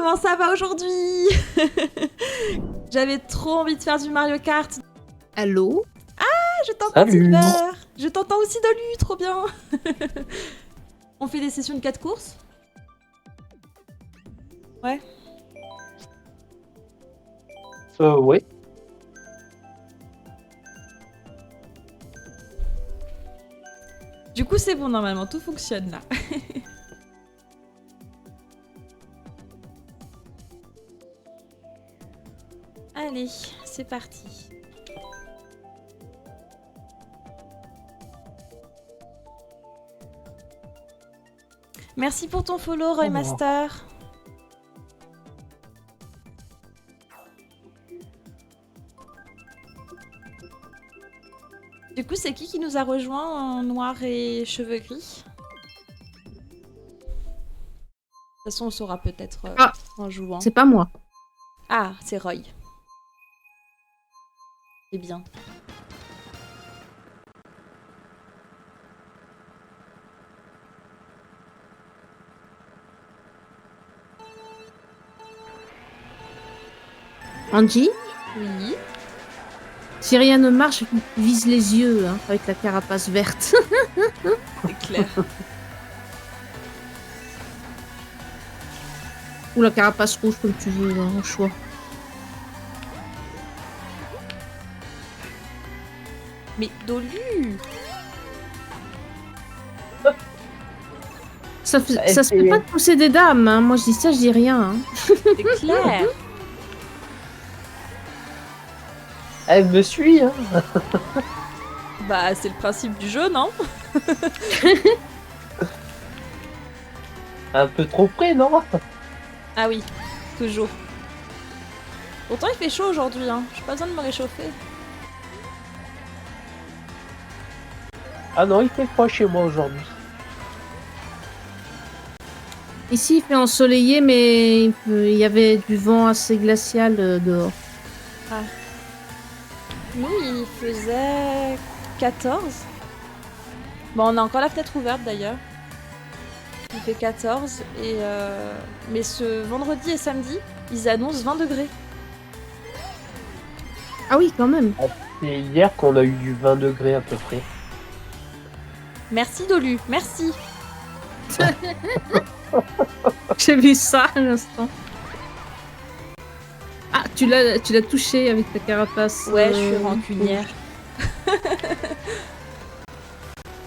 comment ça va aujourd'hui? J'avais trop envie de faire du Mario Kart. Allô? Ah, je t'entends Salut. Silver. Je t'entends aussi Dolu, trop bien. On fait des sessions de 4 courses? Ouais. Ouais. Du coup, c'est bon, normalement, tout fonctionne là. Allez, c'est parti. Merci pour ton follow, Roy Master. Du coup, c'est qui nous a rejoint en noir et cheveux gris? De toute façon, on saura peut-être en jouant. C'est pas moi. Ah, c'est Roy. C'est bien. Angie? Oui. Si rien ne marche, vise les yeux, hein, avec la carapace verte. C'est clair. Ou la carapace rouge, comme tu veux, hein, au choix. Mais Dolu! Ça se fait pas de pousser des dames, hein. Moi je dis ça, je dis rien. Hein. C'est clair. Elle me suit, hein. Bah, c'est le principe du jeu, non? Un peu trop près, non? Ah oui, toujours. Pourtant, il fait chaud aujourd'hui, hein. J'ai pas besoin de me réchauffer. Ah non, il fait froid chez moi aujourd'hui. Ici il fait ensoleillé, mais il y avait du vent assez glacial dehors. Ah. Nous, il faisait 14. Bon, on a encore la fenêtre ouverte d'ailleurs. Il fait 14 et mais ce vendredi et samedi, ils annoncent 20 degrés. Ah oui, quand même. C'est hier qu'on a eu du 20 degrés à peu près. Merci Dolu, merci. J'ai vu ça à l'instant. Ah, tu l'as touché avec ta carapace. Ouais, je suis rancunière.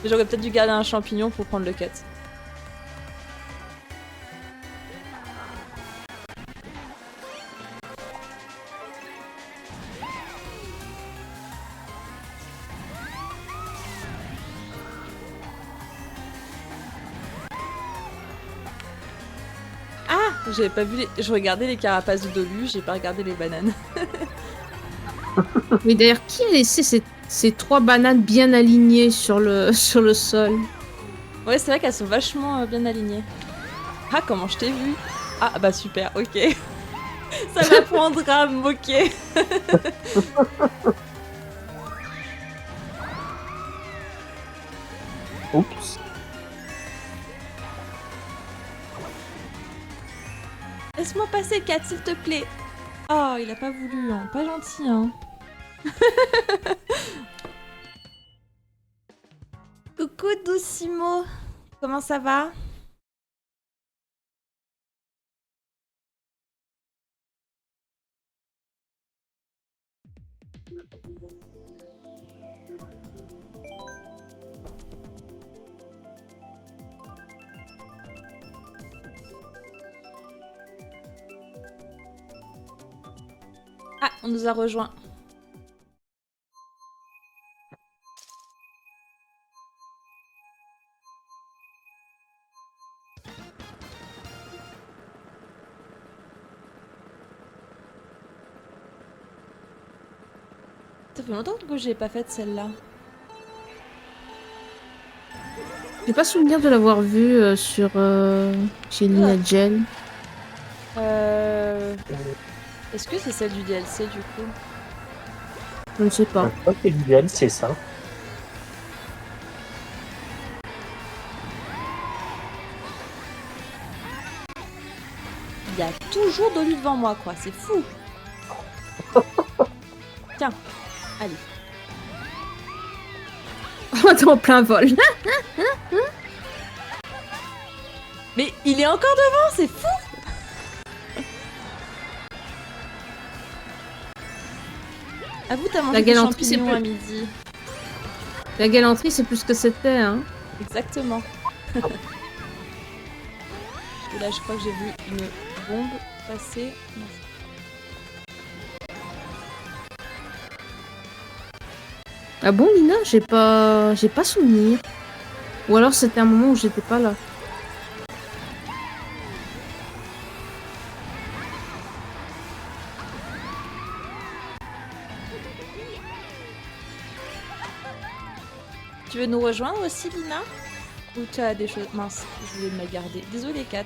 J'aurais peut-être dû garder un champignon pour prendre le cut. J'avais pas vu les... Je regardais les carapaces de Dolu, j'ai pas regardé les bananes. Mais d'ailleurs, qui a laissé ces 3 bananes bien alignées sur le sol? Ouais, c'est vrai qu'elles sont vachement bien alignées. Ah, comment je t'ai vu? Ah, bah super, ok. Ça m'apprendra à me moquer. Oups. Laisse-moi passer, Kat, s'il te plaît. Oh, il a pas voulu, hein. Pas gentil, hein. Coucou, Doucimo. Comment ça va? Ah, on nous a rejoint. Ça fait longtemps que j'ai pas fait celle-là. J'ai pas souvenir de l'avoir vue sur chez Nina Gel. Est-ce que c'est celle du DLC du coup? Je ne sais pas. Je crois que c'est l'idéal, c'est ça. y a toujours Dolly devant moi, quoi. C'est fou. Tiens, allez. Oh, t'es en plein vol. Mais il est encore devant, c'est fou. À vous, t'as mangé des galanterie, c'est champignons plus- à midi. La galanterie, c'est plus ce que c'était, hein. Exactement. Et là, je crois que j'ai vu une bombe passer. Non. Ah bon, Lina? J'ai pas souvenir. Ou alors c'était un moment où j'étais pas là. Tu veux nous rejoindre aussi, Lina? Ou tu as des choses... Mince, je voulais me la garder. Désolée, Kat.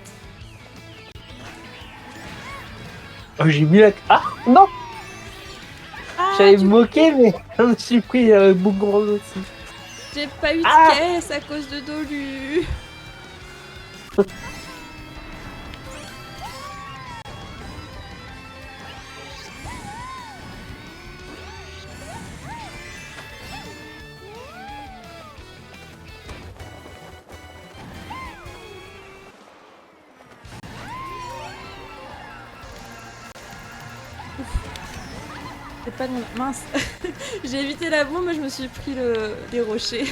Oh, j'ai mis la... Ah, non. Ah, J'allais me moquer, mais je me suis pris beaucoup aussi. j'ai pas eu de Ah caisse à cause de Dolu. C'est pas de mon... Mince. J'ai évité la bombe, mais je me suis pris les rochers.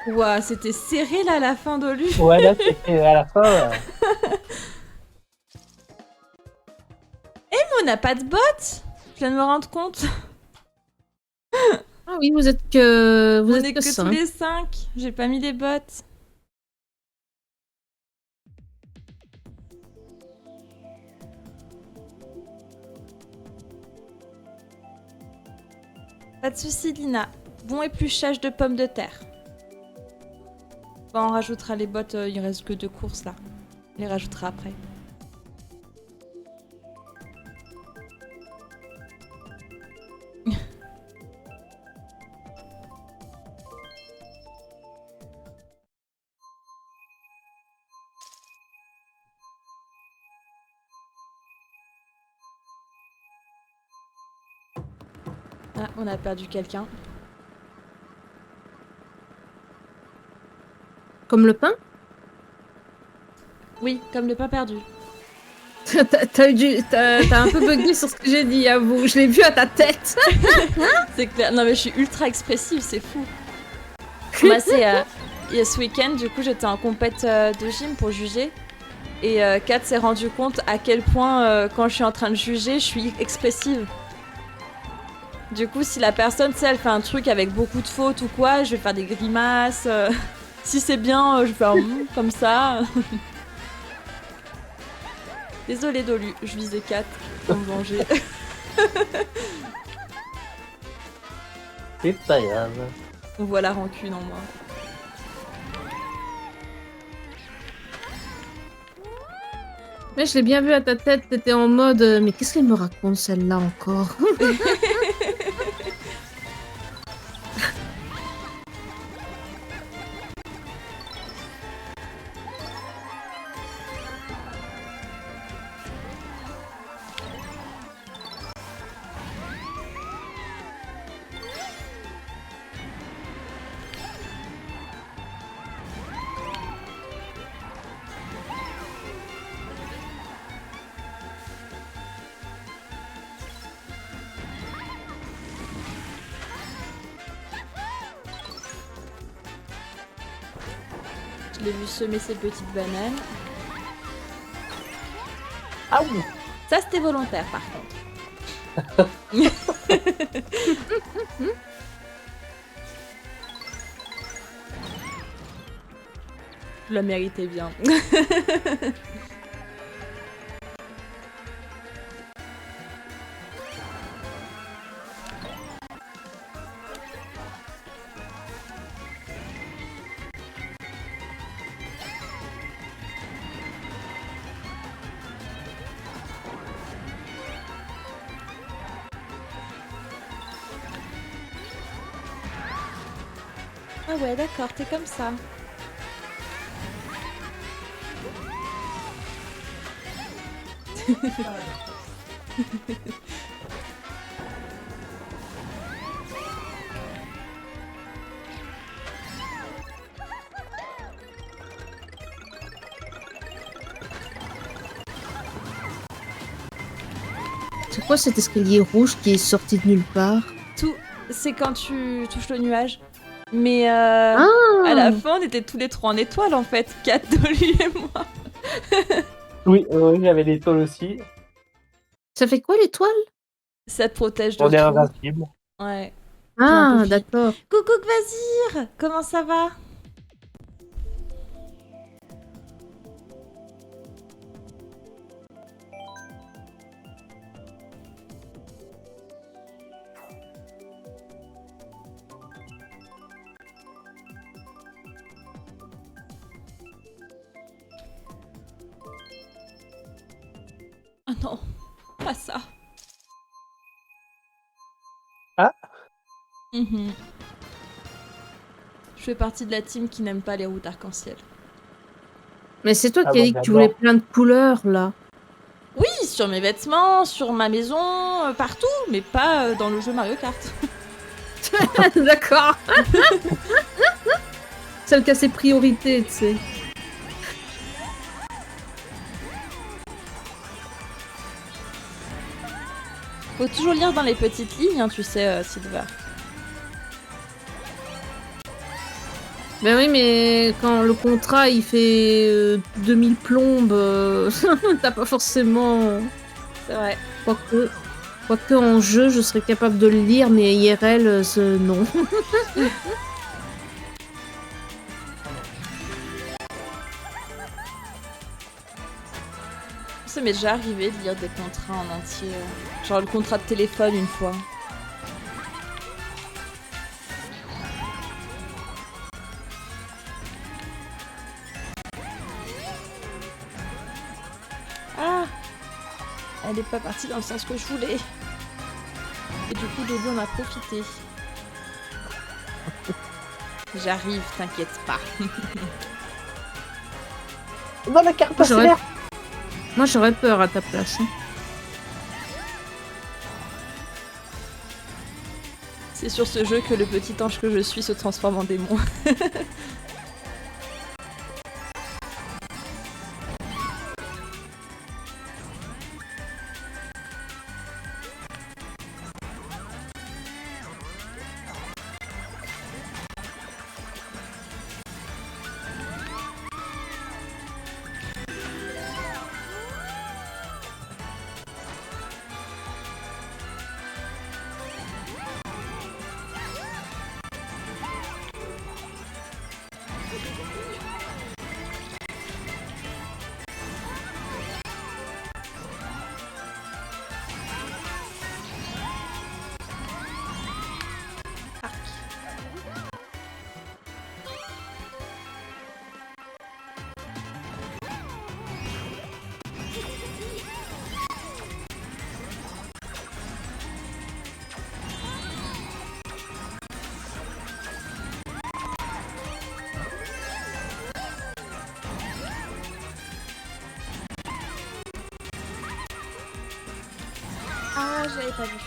Ouah, c'était serré là à la fin, Dolu. Ouais, là, c'était à la fin. On n'a pas de bot. Je viens de me rendre compte. Ah oui, vous êtes que On est que tous 5. les 5. J'ai pas mis les bots. Pas de soucis, Lina. Bon épluchage de pommes de terre. Bon, on rajoutera les bots, il reste que 2 courses là. On les rajoutera après. Ah, on a perdu quelqu'un. Comme le pain? Oui, comme le pain perdu. T'as un peu bugué sur ce que j'ai dit, avoue. Je l'ai vu à ta tête. C'est clair. Non mais je suis ultra expressive, c'est fou. Moi c'est ce week-end, du coup j'étais en compète de gym pour juger. Et Kat s'est rendu compte à quel point quand je suis en train de juger, je suis expressive. Du coup si la personne, tu sais, elle fait un truc avec beaucoup de fautes ou quoi, je vais faire des grimaces. Si c'est bien, je vais faire comme ça. Désolée Dolu, je visais Kat pour me venger. C'est pas grave. On voit la rancune en moi. Mais je l'ai bien vu à ta tête, t'étais en mode mais qu'est-ce qu'elle me raconte celle-là encore? Je l'ai vu semer ses petites bananes. Ah oui. Ça c'était volontaire par contre. Je la méritais bien. Ah ouais, d'accord, t'es comme ça. C'est quoi cet escalier rouge qui est sorti de nulle part? Tout, c'est quand tu touches le nuage. Mais Ah à la fin, on était tous les trois en étoile en fait. Kat, Dolly et moi. Oui, j'avais l'étoile aussi. Ça fait quoi l'étoile? Ça te protège de On est tout. invincible. Ouais. Ah, Puis- d'accord. Coucou Kvasir, comment ça va? Oh non, pas ça. Ah. Mhm. Je fais partie de la team qui n'aime pas les routes arc-en-ciel. Mais c'est toi Ah, qui as moi, dit que tu j'adore. voulais plein de couleurs, là. Oui, sur mes vêtements, sur ma maison, partout, mais pas dans le jeu Mario Kart. D'accord. Celle qui a ses priorités, tu sais. Faut toujours lire dans les petites lignes, hein, tu sais, Silver. Ben oui, mais quand le contrat il fait 2000 plombes, t'as pas forcément. C'est vrai. Quoique en jeu, je serais capable de le lire, mais IRL, non. Ça m'est déjà arrivé de lire des contrats en entier. Genre le contrat de téléphone une fois. Ah! Elle est pas partie dans le sens que je voulais. Et du coup, Dodo en a profité. J'arrive, t'inquiète pas. Dans la carte Moi, passer. Moi, j'aurais peur à ta place. Hein. C'est sur ce jeu que le petit ange que je suis se transforme en démon. Ah, j'avais pas vu.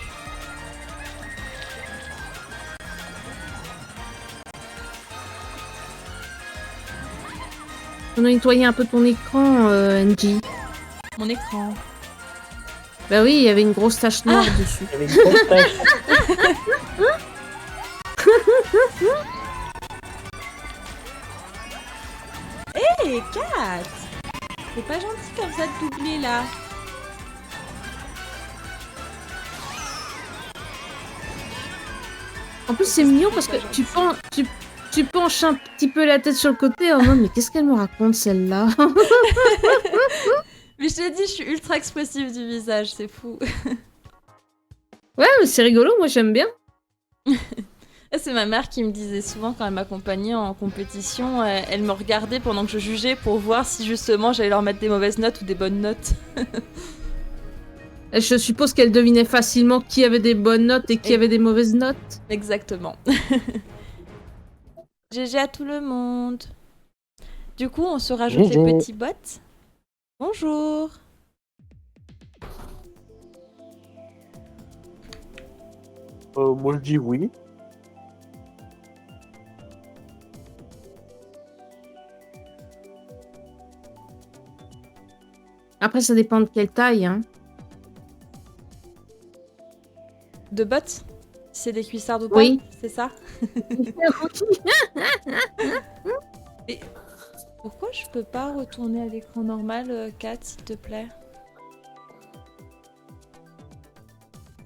On a nettoyé un peu ton écran, NG. Mon écran. Bah oui, il y avait une grosse tache noire dessus. Il y avait une grosse tache. Hé, Kat! C'est pas gentil comme ça de doubler là. En plus, c'est mignon parce que tu Tu penches un petit peu la tête sur le côté en mode mais qu'est-ce qu'elle me raconte celle-là? Mais je te dis, je suis ultra expressive du visage, c'est fou. Ouais, mais c'est rigolo, moi j'aime bien. C'est ma mère qui me disait souvent quand elle m'accompagnait en compétition, elle me regardait pendant que je jugeais pour voir si justement j'allais leur mettre des mauvaises notes ou des bonnes notes. Je suppose qu'elle devinait facilement qui avait des bonnes notes et qui avait des mauvaises notes. Exactement. GG à tout le monde. Du coup, on se rajoute GG. les petits bots. Bonjour. Moi, je dis oui. Après, ça dépend de quelle taille, hein. De bots? C'est des cuissards ou pas? Oui. C'est ça? Et pourquoi je peux pas retourner à l'écran normal, Kat, s'il te plaît?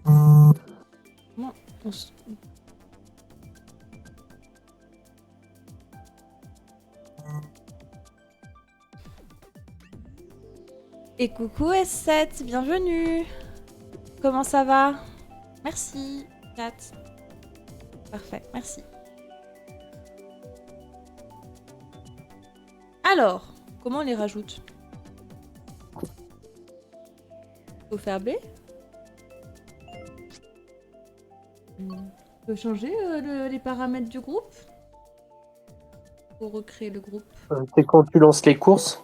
Comment on s- Et coucou S7, bienvenue. Comment ça va? Merci, Kat. Parfait, merci. Alors, comment on les rajoute? Faut faire B? On peut changer les paramètres du groupe? Pour recréer le groupe. C'est quand tu lances les courses.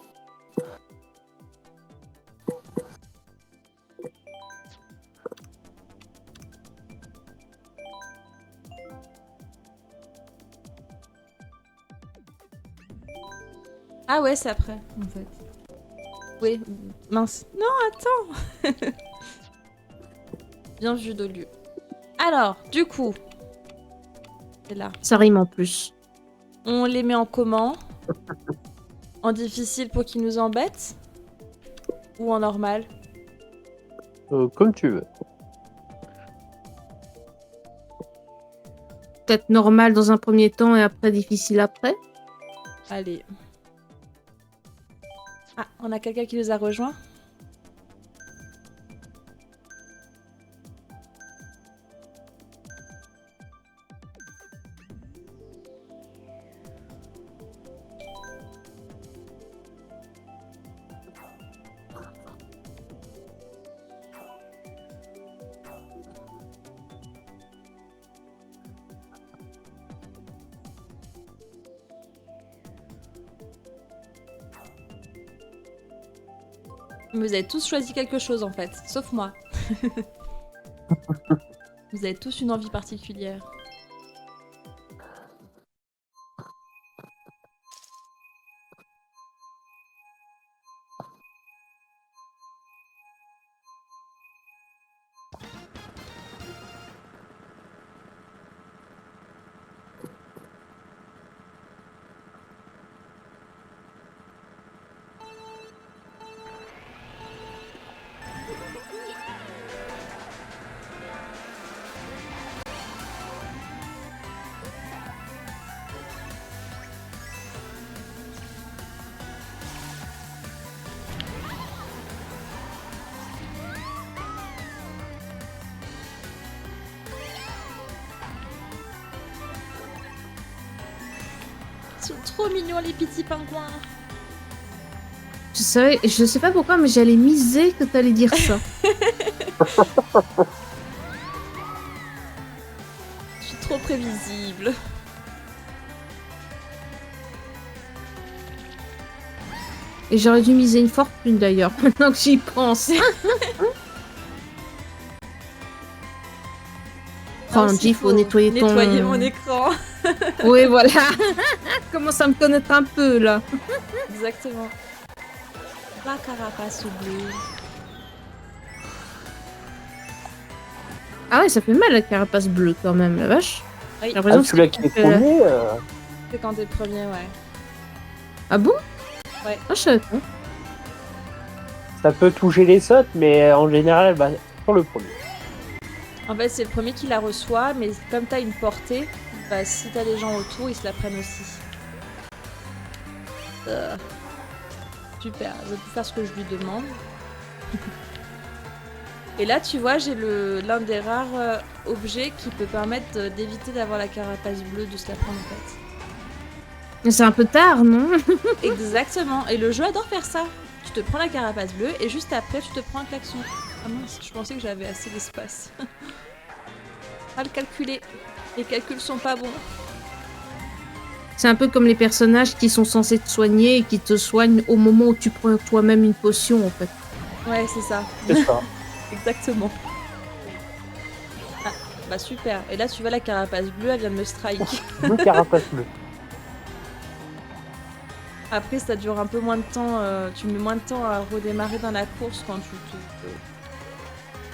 Ah ouais, c'est après, en fait. Oui, mince. Non, attends. Bien vu, Dolu. Alors, du coup, c'est là. Ça rime en plus. On les met en comment? En difficile pour qu'ils nous embêtent? Ou en normal? Comme tu veux. Peut-être normal dans un premier temps et après difficile après. Allez. Ah, on a quelqu'un qui nous a rejoint? Vous avez tous choisi quelque chose en fait, sauf moi. Vous avez tous une envie particulière. Ils sont trop mignons les petits pingouins. Je sais pas pourquoi, mais j'allais miser que t'allais dire ça. Je suis trop prévisible. Et j'aurais dû miser une fortune d'ailleurs, maintenant que j'y pense. Ah, Oh, aussi, il faut nettoyer ton... nettoyer mon écran. Oui, voilà. Commence à me connaître un peu, là. Exactement. La carapace bleue. Ah ouais, ça fait mal la carapace bleue quand même, la vache. Oui, J'ai l'impression que Celui-là qui est fait- premier, c'est quand t'es le premier, ouais. Ah bon? Ouais. Ah, je savais pas. ça peut toucher les sautes, mais en général, pour le premier. En fait, c'est le premier qui la reçoit, mais comme t'as une portée, Bah, si t'as les gens autour, ils se la prennent aussi. Super, je peux faire ce que je lui demande. Et là, tu vois, j'ai l'un des rares objets qui peut permettre d'éviter d'avoir la carapace bleue, de se la prendre en fait. Mais c'est un peu tard, non? Exactement, et le jeu adore faire ça. Tu te prends la carapace bleue et juste après, tu te prends un klaxon. Ah mince, je pensais que j'avais assez d'espace. Mal calculé. Les calculs sont pas bons. C'est un peu comme les personnages qui sont censés te soigner et qui te soignent au moment où tu prends toi-même une potion, en fait. Ouais, c'est ça. C'est ça. Exactement. Ah, bah super. Et là, tu vois, la carapace bleue, elle vient de me strike. Deux carapaces bleues. Après, ça dure un peu moins de temps. Tu mets moins de temps à redémarrer dans la course quand tu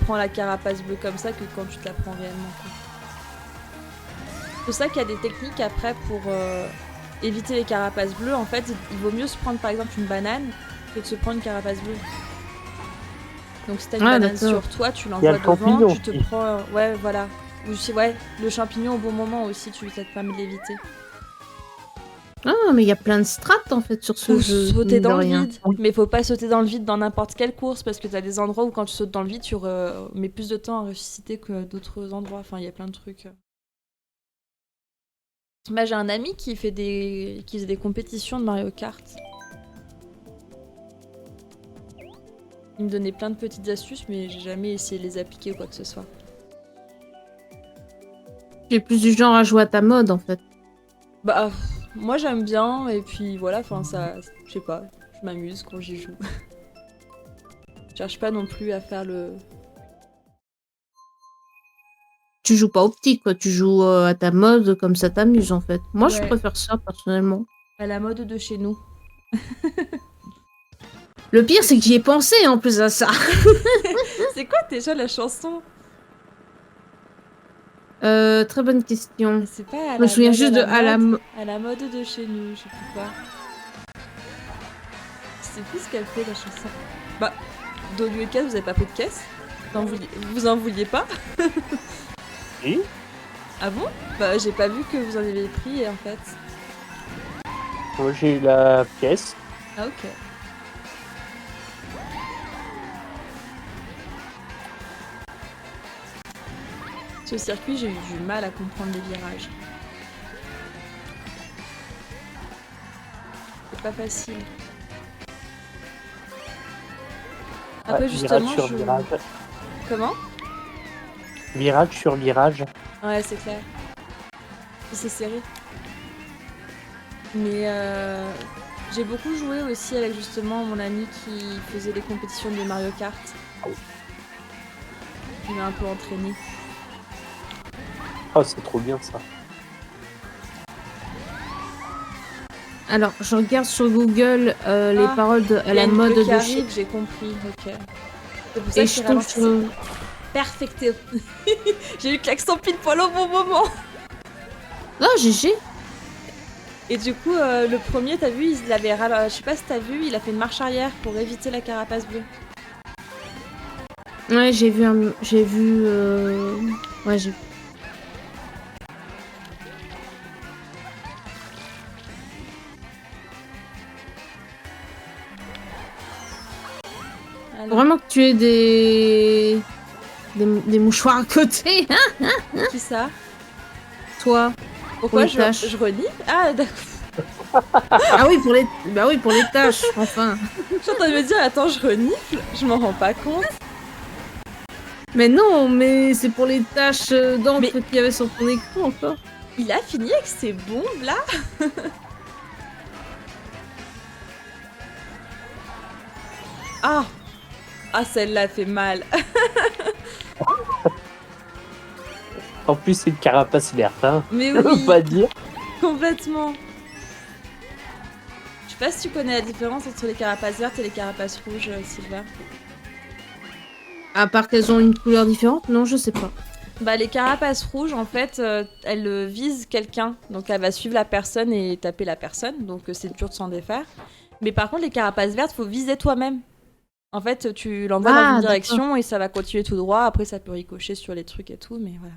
prends la carapace bleue comme ça que quand tu te la prends réellement. C'est pour ça qu'il y a des techniques après pour éviter les carapaces bleues. En fait, il vaut mieux se prendre par exemple une banane que de se prendre une carapace bleue. Donc si t'as une banane sur toi, tu l'envoies devant, tu te prends... Ouais, voilà. Ou si, ouais, le champignon au bon moment aussi, ça te permet de l'éviter. Ah, mais il y a plein de strates en fait sur ce jeu. Sauter dans le vide. Mais faut pas sauter dans le vide dans n'importe quelle course parce que t'as des endroits où quand tu sautes dans le vide, tu mets plus de temps à ressusciter que d'autres endroits. Enfin, il y a plein de trucs. Bah, j'ai un ami qui faisait des compétitions de Mario Kart. Il me donnait plein de petites astuces, mais j'ai jamais essayé de les appliquer ou quoi que ce soit. J'ai plus du genre à jouer à ta mode en fait. Bah, moi j'aime bien, et puis voilà, enfin ça, je sais pas, je m'amuse quand j'y joue. Je cherche pas non plus à faire le... Tu joues pas au petit quoi, tu joues à ta mode comme ça t'amuse en fait. Moi je préfère ça personnellement. À la mode de chez nous. Le pire c'est que j'y ai pensé en plus à ça. C'est quoi déjà la chanson? Très bonne question. C'est pas je me souviens juste de à la mode de chez nous, je sais plus quoi. Je sais plus ce qu'elle fait la chanson. Bah, dans le caisse, vous avez pas fait de caisse? Vous en vouliez pas? Oui. Ah bon? Bah j'ai pas vu que vous en avez pris en fait. Moi j'ai eu la pièce. Ah ok. Ce circuit, j'ai eu du mal à comprendre les virages. C'est pas facile. Après, Ouais, justement, virage sur virage. Comment? Virage sur virage. Ouais, c'est clair. C'est serré. Mais j'ai beaucoup joué aussi avec justement mon ami qui faisait des compétitions de Mario Kart. Il m'a un peu entraîné. Oh, c'est trop bien ça. Alors, je regarde sur Google les paroles à la mode de chez... J'ai compris, ok. C'est pour ça que je tombe sur... Perfecto. J'ai eu le klaxon pile poil au bon moment. Oh, GG. Et du coup, le premier, t'as vu, il avait... Je sais pas si t'as vu, il a fait une marche arrière pour éviter la carapace bleue. Ouais, j'ai vu Ouais, j'ai... Alors... Vraiment que tu aies des mouchoirs à côté. Qui ça? Toi. Pourquoi je renifle? Ah, d'accord. Ah oui, pour les tâches, enfin. Je suis en train de me dire, attends, je renifle? Je m'en rends pas compte. Mais non, mais c'est pour les tâches d'encre qu'il y avait sur ton écran encore. Il a fini avec ses bombes là? Ah! Ah, celle-là fait mal. En plus, c'est une carapace verte, hein. Mais oui, oui, pas dire. Complètement. Je sais pas si tu connais la différence entre les carapaces vertes et les carapaces rouges, Sylvain. À part qu'elles ont une couleur différente? Non, je sais pas. Bah, les carapaces rouges, en fait, elles visent quelqu'un. Donc, elle va suivre la personne et taper la personne. Donc, c'est dur de s'en défaire. Mais par contre, les carapaces vertes, faut viser toi-même. En fait, tu l'envoies dans une direction et ça va continuer tout droit. Après, ça peut ricocher sur les trucs et tout, mais voilà.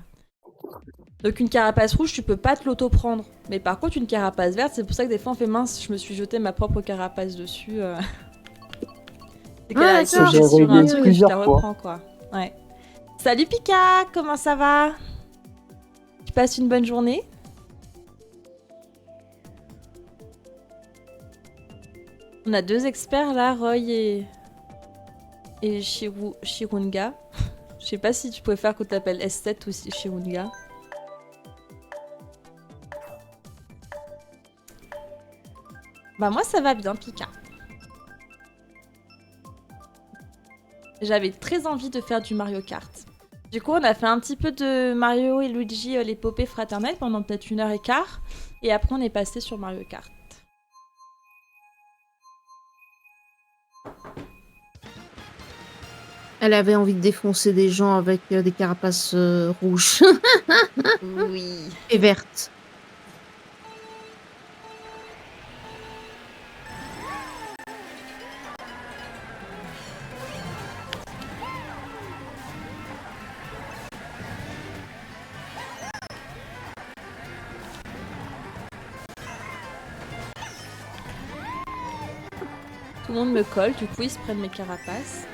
Donc une carapace rouge, tu peux pas te l'auto-prendre. Mais par contre, une carapace verte, c'est pour ça que des fois on fait mince, je me suis jeté ma propre carapace dessus. C'est qu'elle a Ah, été d'accord, j'ai sur un ruiné truc et je plusieurs la fois. reprends quoi. Ouais. Salut Pika, comment ça va? Tu passes une bonne journée? On a 2 experts là, Roy et Shirunga. Je sais pas si tu préfères qu'on t'appelle S7 ou Shirunga. Bah moi ça va bien Pika. J'avais très envie de faire du Mario Kart. Du coup on a fait un petit peu de Mario et Luigi l'épopée fraternelle pendant peut-être 1h15. Et après on est passé sur Mario Kart. Elle avait envie de défoncer des gens avec des carapaces rouges Oui. et vertes. Tout le monde me colle, du coup ils se prennent mes carapaces.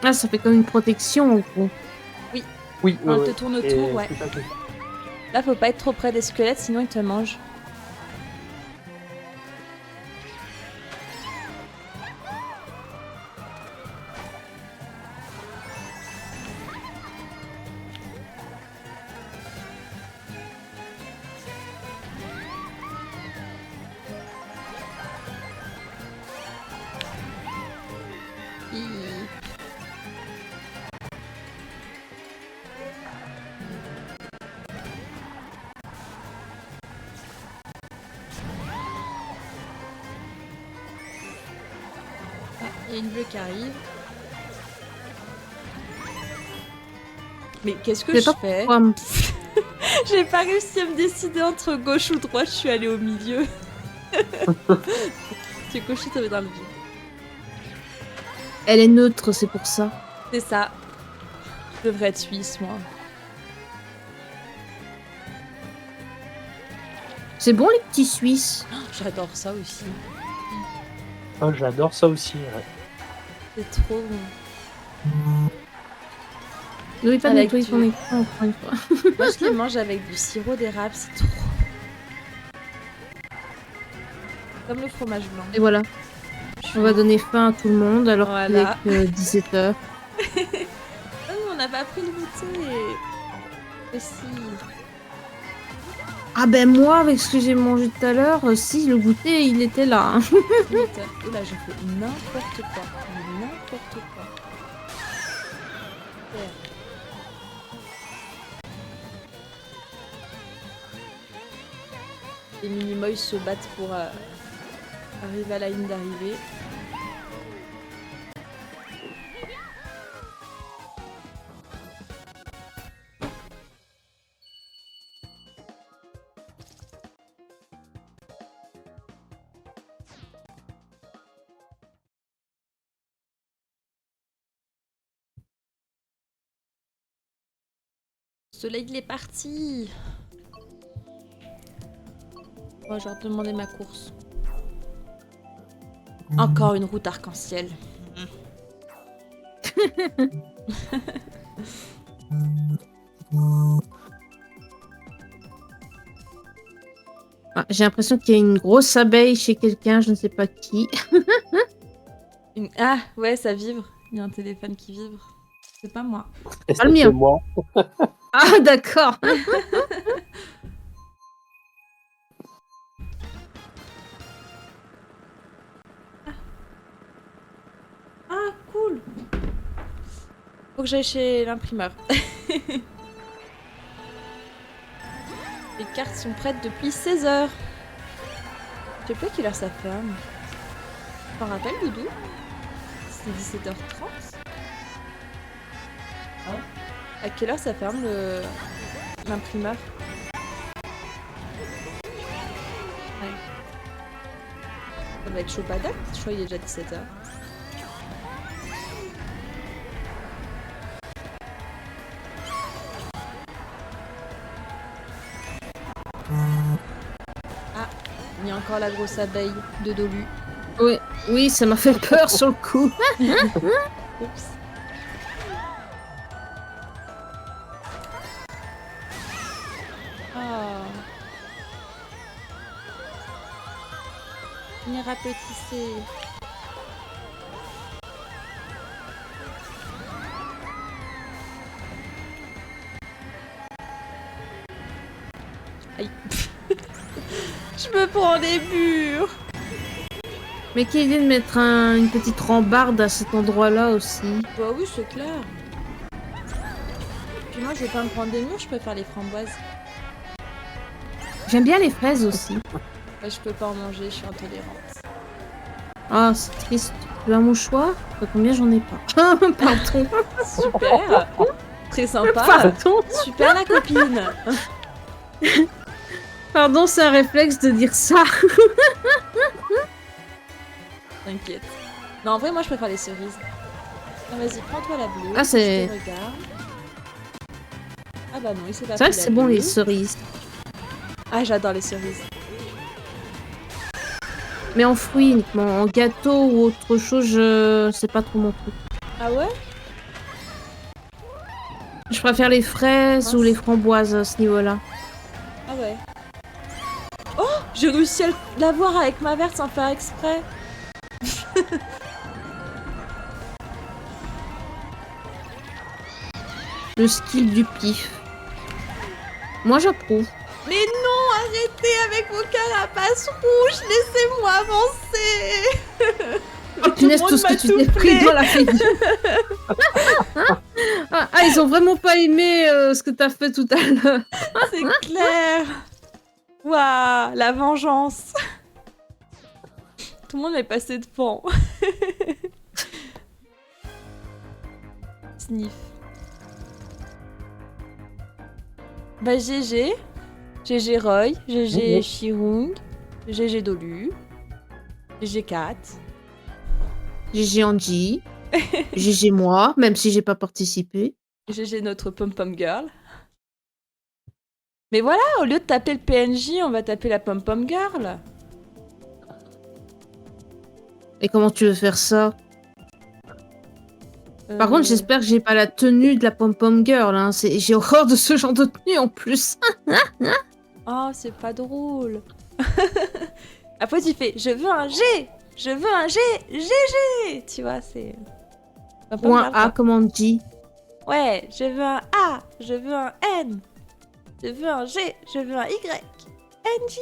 Ah, ça fait comme une protection, en gros. Oui, On ouais, te tourne et autour, ouais. tout à fait. Là faut pas être trop près des squelettes, sinon ils te mangent. Il y a une bleue qui arrive. Mais qu'est-ce que Je je sais pas fais? pourquoi. J'ai pas réussi à me décider entre gauche ou droite, je suis allée au milieu. C'est gauche, je suis tombée dans le vide. Elle est neutre, c'est pour ça. C'est ça. Je devrais être suisse, moi. C'est bon, les petits Suisses. J'adore ça aussi. Ah, j'adore ça aussi. Ouais. C'est trop bon. N'oublie pas de Avec nettoyer du- ton écran, encore une fois. Moi, je les mange avec du sirop d'érable, c'est trop. Comme le fromage blanc. Et voilà, on va donner faim à tout le monde alors Voilà. qu'il est que 17h. Ah non, on n'a pas pris le goûter. Aussi. Ah ben moi, avec ce que j'ai mangé tout à l'heure, si, le goûter, il était là. Hein. Et là, je fais n'importe quoi. Mais n'importe quoi. Super. Les Minimoys se battent pour arriver à la ligne d'arrivée. Le soleil, il est parti. Moi, je vais leur demander ma course. Encore une route arc-en-ciel. Ah, j'ai l'impression qu'il y a une grosse abeille chez quelqu'un, je ne sais pas qui. Ah, ouais, ça vibre. Il y a un téléphone qui vibre. C'est pas moi. Et Pas le c'est mien. moi. Ah d'accord. Ah, cool. Faut que j'aille chez l'imprimeur. Les cartes sont prêtes depuis 16h. Je sais pas quelle heure ça ferme. Tu t'en rappelles, Doudou? C'est 17h30. À quelle heure ça ferme l'imprimeur? Ouais. Ça va être chaud pas date, je crois qu'il est déjà 17h. Il y a encore la grosse abeille de Dolu. Oui, oui, ça m'a fait peur sur le coup. Oups. Oh. Venir rapetisser. Aïe. Je me prends des murs. Mais quelle idée de mettre une petite rambarde à cet endroit-là aussi. Bah oui, c'est clair. Puis moi, je vais pas me prendre des murs, je préfère les framboises. J'aime bien les fraises aussi. Bah, je peux pas en manger, je suis intolérante. Ah, c'est triste. Tu as mon choix? Combien j'en ai pas. Pardon. Super. Très sympa. Pardon. Super la copine. Pardon, c'est un réflexe de dire ça. T'inquiète. Non, en vrai, moi, je préfère les cerises. Ah, vas-y, prends-toi la bleue. Ah, c'est... Je te regarde. Ah bah non, il s'est pas C'est vrai pris que la c'est bon bleue. les cerises. Ah, j'adore les cerises. Mais en fruits uniquement. En gâteau ou autre chose, c'est pas trop mon truc. Ah ouais? Je préfère les fraises Mince. ou les framboises à ce niveau-là. Ah ouais. Oh, j'ai réussi à l'avoir avec ma verte sans faire exprès. Le skill du pif. Moi j'approuve. Mais non, arrêtez avec vos carapaces rouges, laissez-moi avancer. Oh punaise, tout ce que tu t'es pris dans la figure. Ah, ils ont vraiment pas aimé ce que t'as fait tout à l'heure. C'est clair. Waouh, la vengeance. Tout le monde m'est passé devant. Sniff. Bah GG. GG Roy, GG Shirung, GG Dolu, GG Kat. GG Angie. GG moi, même si j'ai pas participé. GG notre pom-pom girl. Mais voilà, au lieu de taper le PNJ, on va taper la pom-pom girl. Et comment tu veux faire ça? Par contre, j'espère que j'ai pas la tenue de la pom-pom girl. Hein. J'ai horreur de ce genre de tenue en plus. Oh, c'est pas drôle. Après, tu fais « Je veux un G ! Je veux un G ! GG !» Tu vois, c'est... Ou un A, comme on dit. Ouais, je veux un A, je veux un N, je veux un G, je veux un Y, NJ.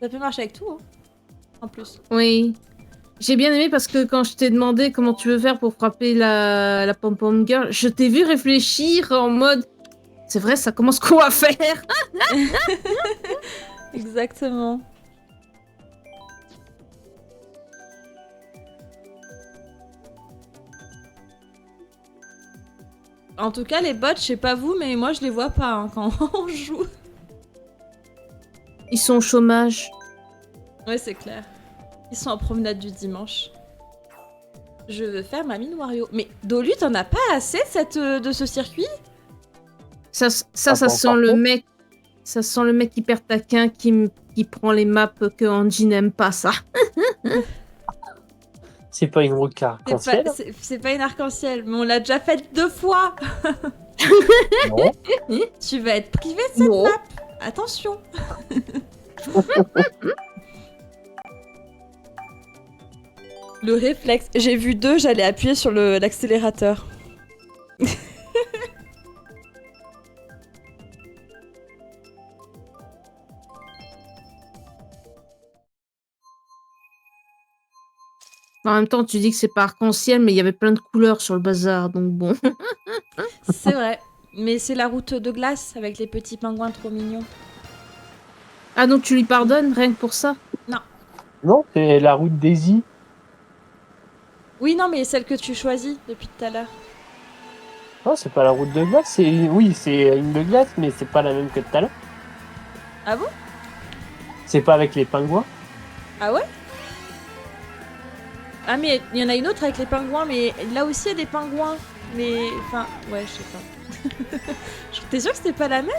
Ça peut marcher avec tout, hein. En plus. Oui. J'ai bien aimé parce que quand je t'ai demandé comment tu veux faire pour frapper la pom-pom girl, je t'ai vu réfléchir en mode... C'est vrai, ça commence quoi à faire? Exactement. En tout cas, les bots, je sais pas vous, mais moi je les vois pas hein, quand on joue. Ils sont au chômage. Ouais, c'est clair. Ils sont en promenade du dimanche. Je veux faire ma mine Wario. Mais Dolu, t'en as pas assez de ce circuit? Ça sent le mec. Ça sent le mec hyper taquin qui prend les maps que Angie n'aime pas, ça. C'est pas une route arc-en-ciel. C'est pas une arc-en-ciel, mais on l'a déjà faite 2 fois. Non. Tu vas être privé de cette map. Attention. Le réflexe. J'ai vu 2, j'allais appuyer sur l'accélérateur. En même temps, tu dis que c'est pas arc-en-ciel, mais il y avait plein de couleurs sur le bazar, donc bon. C'est vrai. Mais c'est la route de glace avec les petits pingouins trop mignons. Ah, donc tu lui pardonnes rien que pour ça? Non, c'est la route Daisy. Oui, non, mais celle que tu choisis depuis tout à l'heure. Non, c'est pas la route de glace. Oui, c'est une de glace, mais c'est pas la même que tout à l'heure. Ah bon? C'est pas avec les pingouins. Ah ouais? Ah mais il y en a une autre avec les pingouins, mais là aussi il y a des pingouins. Mais enfin, ouais, je sais pas. T'es sûr que c'était pas la même?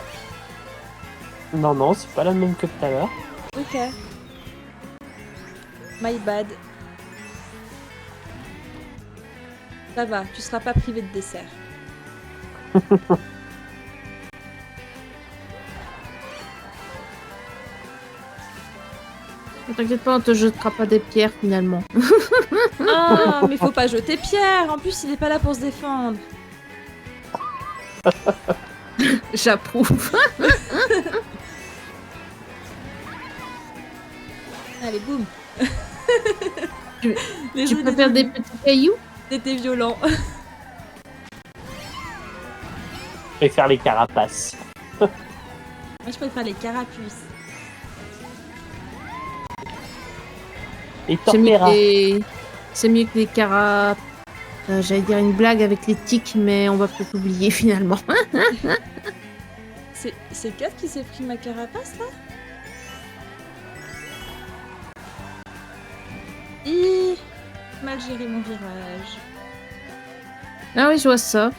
Non, non, c'est pas la même que tout à l'heure. Ok. My bad. Ça va, tu seras pas privé de dessert. Ne t'inquiète pas, on te jettera pas des pierres finalement. Ah, mais faut pas jeter Pierre. En plus, il est pas là pour se défendre. J'approuve. Allez, boum. Tu- Les Tu jeux préfères des petits cailloux? C'était violent. Je vais faire les carapaces. Moi, je préfère les carapuces. Et C'est mieux Torpera. que les... C'est mieux que les cara... J'allais dire une blague avec les tiques, mais on va peut-être oublier finalement. C'est Kat qui s'est pris ma carapace, là? Ih, mal géré mon virage. Ah oui, je vois ça.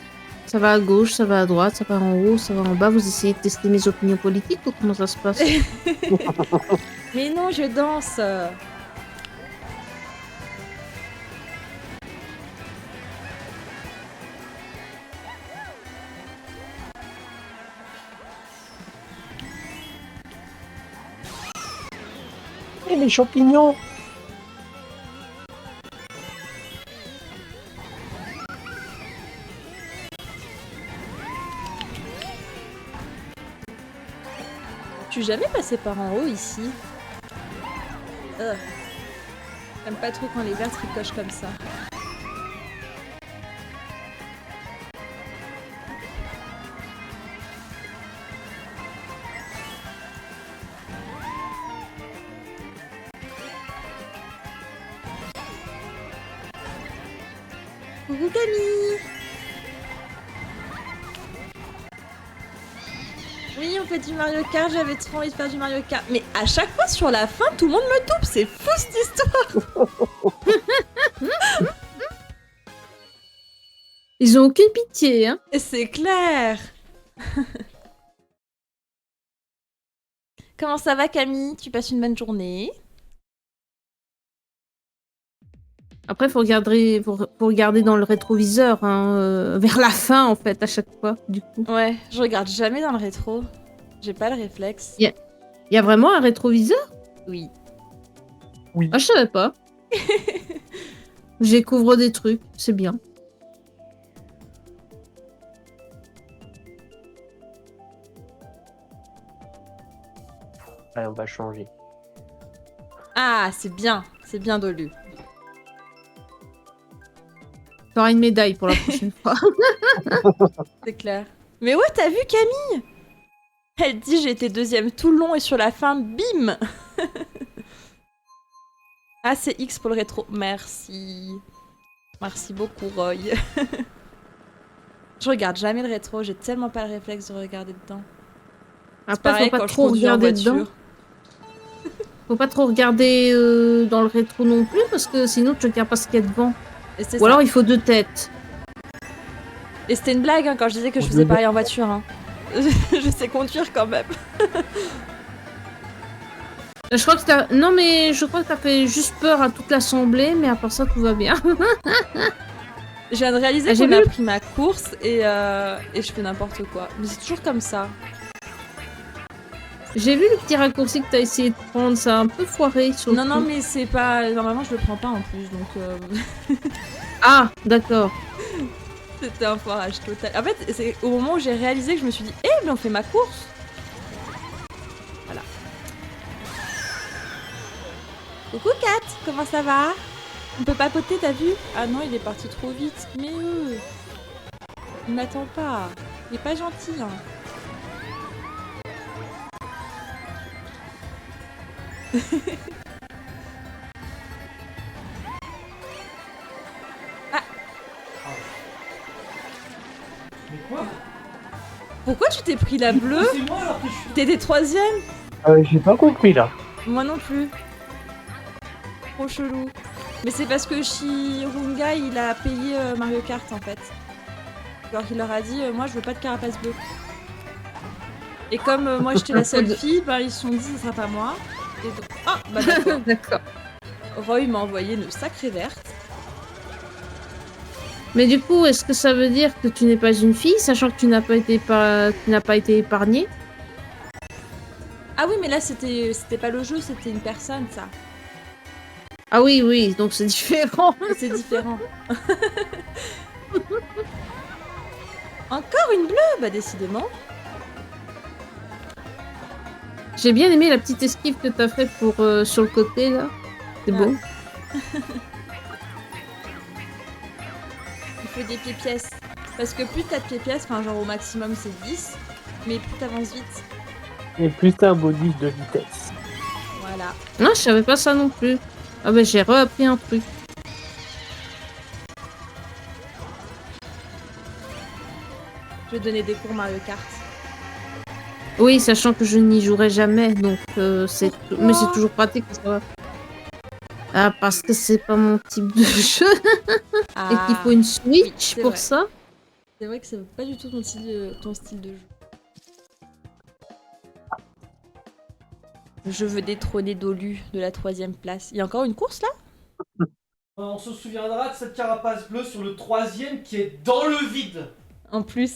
Ça va à gauche, ça va à droite, ça va en haut, ça va en bas. Vous essayez de tester mes opinions politiques ou comment ça se passe? Mais non, je danse. Et les champignons. Tu es jamais passé par en haut ici? J'aime pas trop quand les verres tricochent comme ça. Coucou Camille! Oui, on fait du Mario Kart, j'avais trop envie de faire du Mario Kart. Mais à chaque fois sur la fin, tout le monde me double, c'est fou cette histoire! Ils ont aucune pitié, hein. Et c'est clair! Comment ça va Camille? Tu passes une bonne journée? Après, faut regarder dans le rétroviseur, hein, vers la fin en fait, à chaque fois, du coup. Ouais, je regarde jamais dans le rétro. J'ai pas le réflexe. Il y a vraiment un rétroviseur? Oui. Ah, je savais pas. Je découvre des trucs, c'est bien. Allez, on va changer. Ah, c'est bien Dolu. T'auras une médaille pour la prochaine fois. C'est clair. Mais ouais, t'as vu Camille? Elle dit j'ai été deuxième tout le long et sur la fin, bim. Ah, c'est X pour le rétro. Merci. Merci beaucoup, Roy. Je regarde jamais le rétro, j'ai tellement pas le réflexe de regarder dedans. Après, Pareil faut pas quand je trop conduis en regarder voiture. dedans. Faut pas trop regarder dans le rétro non plus, parce que sinon tu regardes pas ce qu'il y a devant. Et c'est Ou ça. alors il faut deux têtes. Et c'était une blague hein, quand je disais que je faisais pareil en voiture. Hein. Je sais conduire quand même. Je crois que t'as... Non mais je crois que t'as fait juste peur à toute l'assemblée, mais à part ça tout va bien. Je viens de réaliser Ah, j'ai qu'on a vu. pris ma course et je fais n'importe quoi. Mais c'est toujours comme ça. J'ai vu le petit raccourci que t'as essayé de prendre, ça a un peu foiré sur le Non, non, coup. mais c'est pas... Normalement, je le prends pas en plus, donc... Ah, d'accord. C'était un foirage total. En fait, c'est au moment où j'ai réalisé que je me suis dit « Eh, mais on fait ma course !» Voilà. Coucou Kat, comment ça va? On peut papoter, t'as vu? Ah non, il est parti trop vite. Mais il m'attend pas. Il est pas gentil, hein. Ah. Mais quoi? Pourquoi tu t'es pris la bleue? C'est moi alors que je suis... T'étais troisième? J'ai pas compris là. Moi non plus. Trop chelou. Mais c'est parce que Shirunga, il a payé Mario Kart en fait. Alors qu'il leur a dit, moi je veux pas de carapace bleue. Et comme moi j'étais la seule fille, bah ils se sont dit ce sera pas moi. Et donc... Ah bah d'accord. D'accord. Roy m'a envoyé une sacrée verte. Mais du coup, est-ce que ça veut dire que tu n'es pas une fille, sachant que tu n'as pas été épargnée? Ah oui mais là c'était pas le jeu, c'était une personne ça. Ah oui, oui, donc c'est différent. C'est différent. Encore une bleue? Bah décidément. J'ai bien aimé la petite esquive que t'as fait pour sur le côté là. C'est Ouais. beau. Il faut des pieds-pièces. Parce que plus t'as de pieds-pièces, enfin genre au maximum c'est 10, mais plus t'avances vite. Et plus t'as un bonus de vitesse. Voilà. Non, je savais pas ça non plus. Ah bah j'ai reappris un truc. Je vais donner des cours Mario Kart. Oui, sachant que je n'y jouerai jamais, donc c'est... Pourquoi Mais c'est toujours pratique, ça va. Ah, parce que c'est pas mon type de jeu Ah. et qu'il faut une Switch c'est pour vrai. ça. C'est vrai que c'est pas du tout ton style de jeu. Je veux détrôner Dolu de la 3ème place. Il y a encore une course là? On se souviendra de cette carapace bleue sur le 3ème qui est dans le vide. En plus.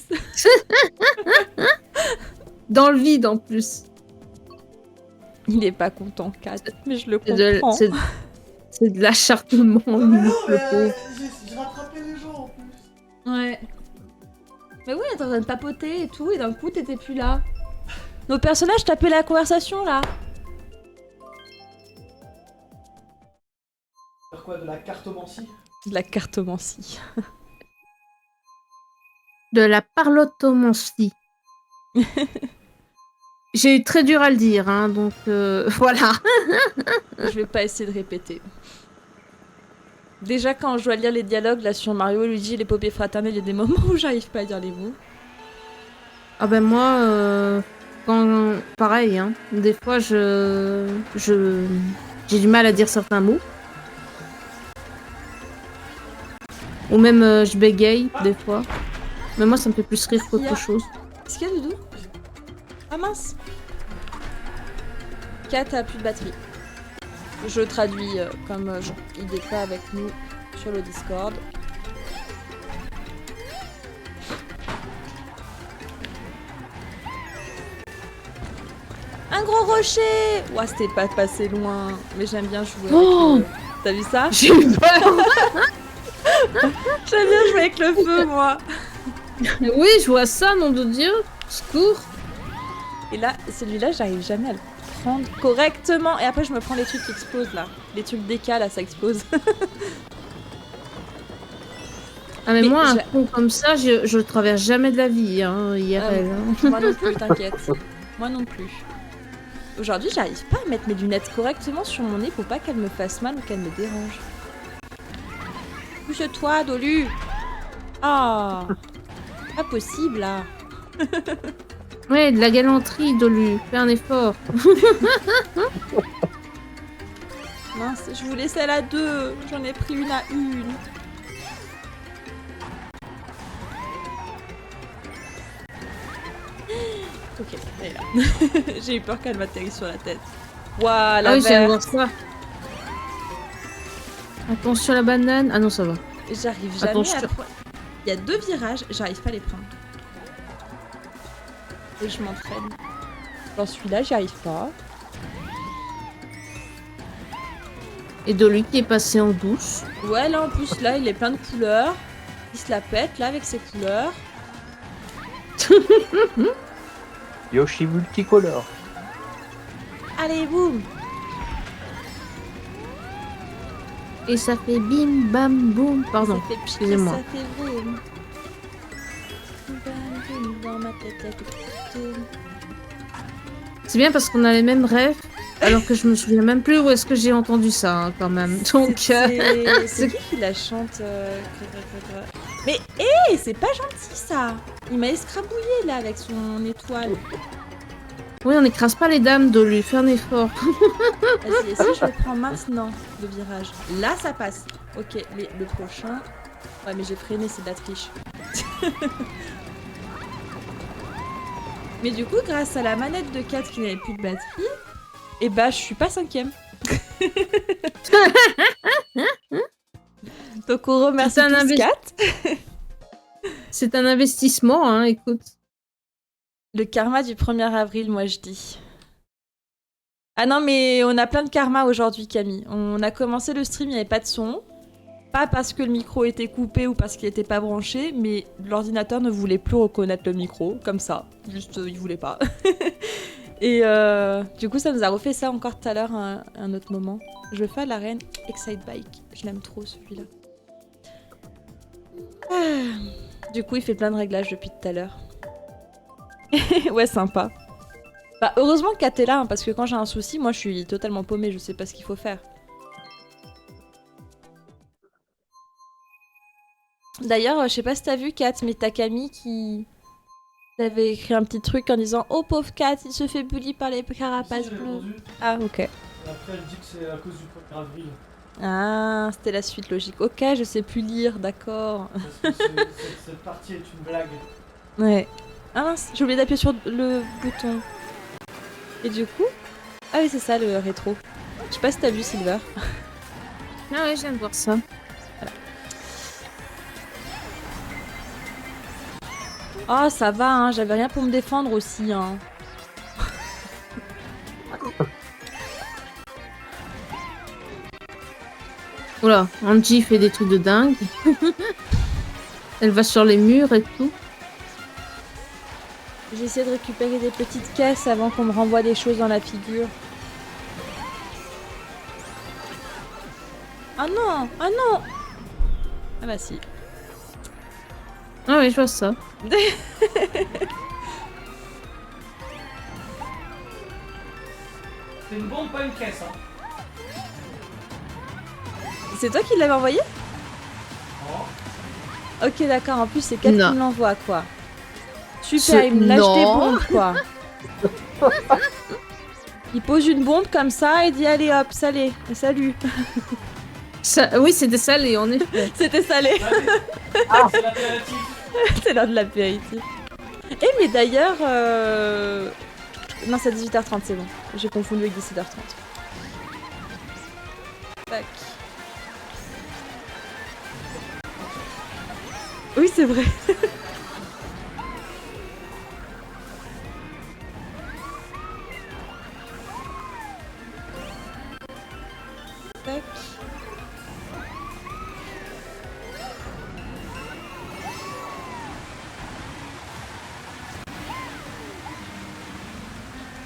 Dans le vide en plus. Il est pas content, Kat, mais je le C'est de, comprends. c'est de l'acharnement. Non, mais non, le pauvre. j'ai rattrapé les gens en plus. Ouais. Mais oui, t'es en train de papoter et tout, et d'un coup t'étais plus là. Nos personnages tapaient la conversation là. Faire quoi, de la cartomancie? De la cartomancie. De la parlotomancie. J'ai eu très dur à le dire, hein, donc voilà. Je vais pas essayer de répéter. Déjà quand je dois lire les dialogues là sur Mario, Luigi et l'épopée fraternelle, il y a des moments où j'arrive pas à dire les mots. Ah ben moi, quand pareil, hein, des fois j'ai du mal à dire certains mots. Ou même je bégaye des fois. Mais moi ça me fait plus rire qu'autre chose. Qu'est-ce qu'il y a, Doudou? Ah mince. Kat a plus de batterie. Je traduis comme il n'est pas avec nous sur le Discord. Un gros rocher! Ouah, c'était pas passé loin. Mais j'aime bien jouer Oh avec T'as vu ça? J'ai eu peur. J'aime bien jouer avec le feu, moi. Oui, je vois ça, nom de Dieu. Secours. Et là, celui-là, j'arrive jamais à le prendre correctement. Et après, je me prends les trucs qui explosent, là. Les trucs d'éca, là, ça explose. Ah mais Mais moi, un j'ai- con comme ça, je le traverse jamais de la vie, hein, IRL. hein. Moi non plus, t'inquiète. Moi non plus. Aujourd'hui, j'arrive pas à mettre mes lunettes correctement sur mon nez pour pas qu'elles me fassent mal ou qu'elles me dérangent. Couche-toi, Dolu. Ah, pas possible, là. Ouais, de la galanterie, Dolu. Fais un effort. Mince, je voulais celle à 2. J'en ai pris une à 1. Ok, elle est là. J'ai eu peur qu'elle m'atterrisse sur la tête. Waouh, la Ah oui, j'aime verte. voir ça. Attention à la banane. Ah non, ça va. J'arrive jamais Attention. à prendre. Il y a 2 virages, j'arrive pas à les prendre. Et je m'entraîne. Dans celui-là, j'y arrive pas. Et Dolu qui est passé en douce. Ouais, là en plus, là, il est plein de couleurs. Il se la pète, là, avec ses couleurs. Yoshi multicolore. Allez, boum! Et ça fait bim, bam, boum. Pardon, Ça fait piquer, excusez-moi. ça fait boum. Bam, boum, dans ma tête, il y a tout qui tourne. C'est bien parce qu'on a les mêmes rêves, alors que je me souviens même plus où est-ce que j'ai entendu ça, hein, quand même. Donc, C'est qui la chante Mais hé, c'est pas gentil ça. Il m'a escrabouillé là avec son étoile. oui, on n'écrase pas les dames, Dolu. Fais un effort. Vas-y, et si je le prends maintenant, le virage. Là, ça passe. Ok, mais le prochain... Ouais, mais j'ai freiné, c'est de la triche. Mais du coup, grâce à la manette de 4 qui n'avait plus de batterie, et bah je suis pas 5ème. Donc on remercie C'est un tous 4. C'est un investissement, hein, écoute. Le karma du 1er avril, moi je dis. Ah non, mais on a plein de karma aujourd'hui, Camille. On a commencé le stream, il n'y avait pas de son. Pas parce que le micro était coupé ou parce qu'il n'était pas branché, mais l'ordinateur ne voulait plus reconnaître le micro, comme ça. Juste, il voulait pas. Et du coup, ça nous a refait ça encore tout à l'heure, à un autre moment. Je vais faire la reine Excite Bike. Je l'aime trop, celui-là. Ah. Du coup, il fait plein de réglages depuis tout à l'heure. Ouais, sympa. Bah, heureusement que Kat est là, hein, parce que quand j'ai un souci, moi, je suis totalement paumée, je sais pas ce qu'il faut faire. D'ailleurs, je sais pas si t'as vu, Kat, mais t'as Camille qui avait écrit un petit truc en disant « Oh, pauvre Kat, il se fait bully par les carapaces Si, j'ai bleues. répondu. » Ah, ok. Et après, elle dit que c'est à cause du 1er avril. Ah, c'était la suite logique. Ok, je sais plus lire, d'accord. Parce que cette partie est une blague. Ouais. Ah mince, j'ai oublié d'appuyer sur le bouton. Et du coup... Ah oui, c'est ça, le rétro. Je sais pas si t'as vu, Silver. Ah ouais, je viens de voir ça. Oh, ça va, hein, j'avais rien pour me défendre aussi, hein. Oula, Angie fait des trucs de dingue. Elle va sur les murs et tout. J'ai essayé de récupérer des petites caisses avant qu'on me renvoie des choses dans la figure. Ah non! Ah non! Ah bah si. Ah ouais, je vois ça. C'est une bombe, pas une caisse, hein. C'est toi qui l'avais envoyé? Oh. Ok, d'accord, en plus c'est Kat qui Non. me l'envoie, quoi. Super, il me lâche Non. des bombes, quoi. Il pose une bombe comme ça et dit allez hop, salé, salut. Ça, oui, c'était salé, en effet. C'était salé. Allez, c'est l'impératif. C'est l'heure de l'apéritif. Et mais d'ailleurs... Non, c'est 18h30, c'est bon. J'ai confondu avec 17h30. Tac. Oui, c'est vrai. Tac.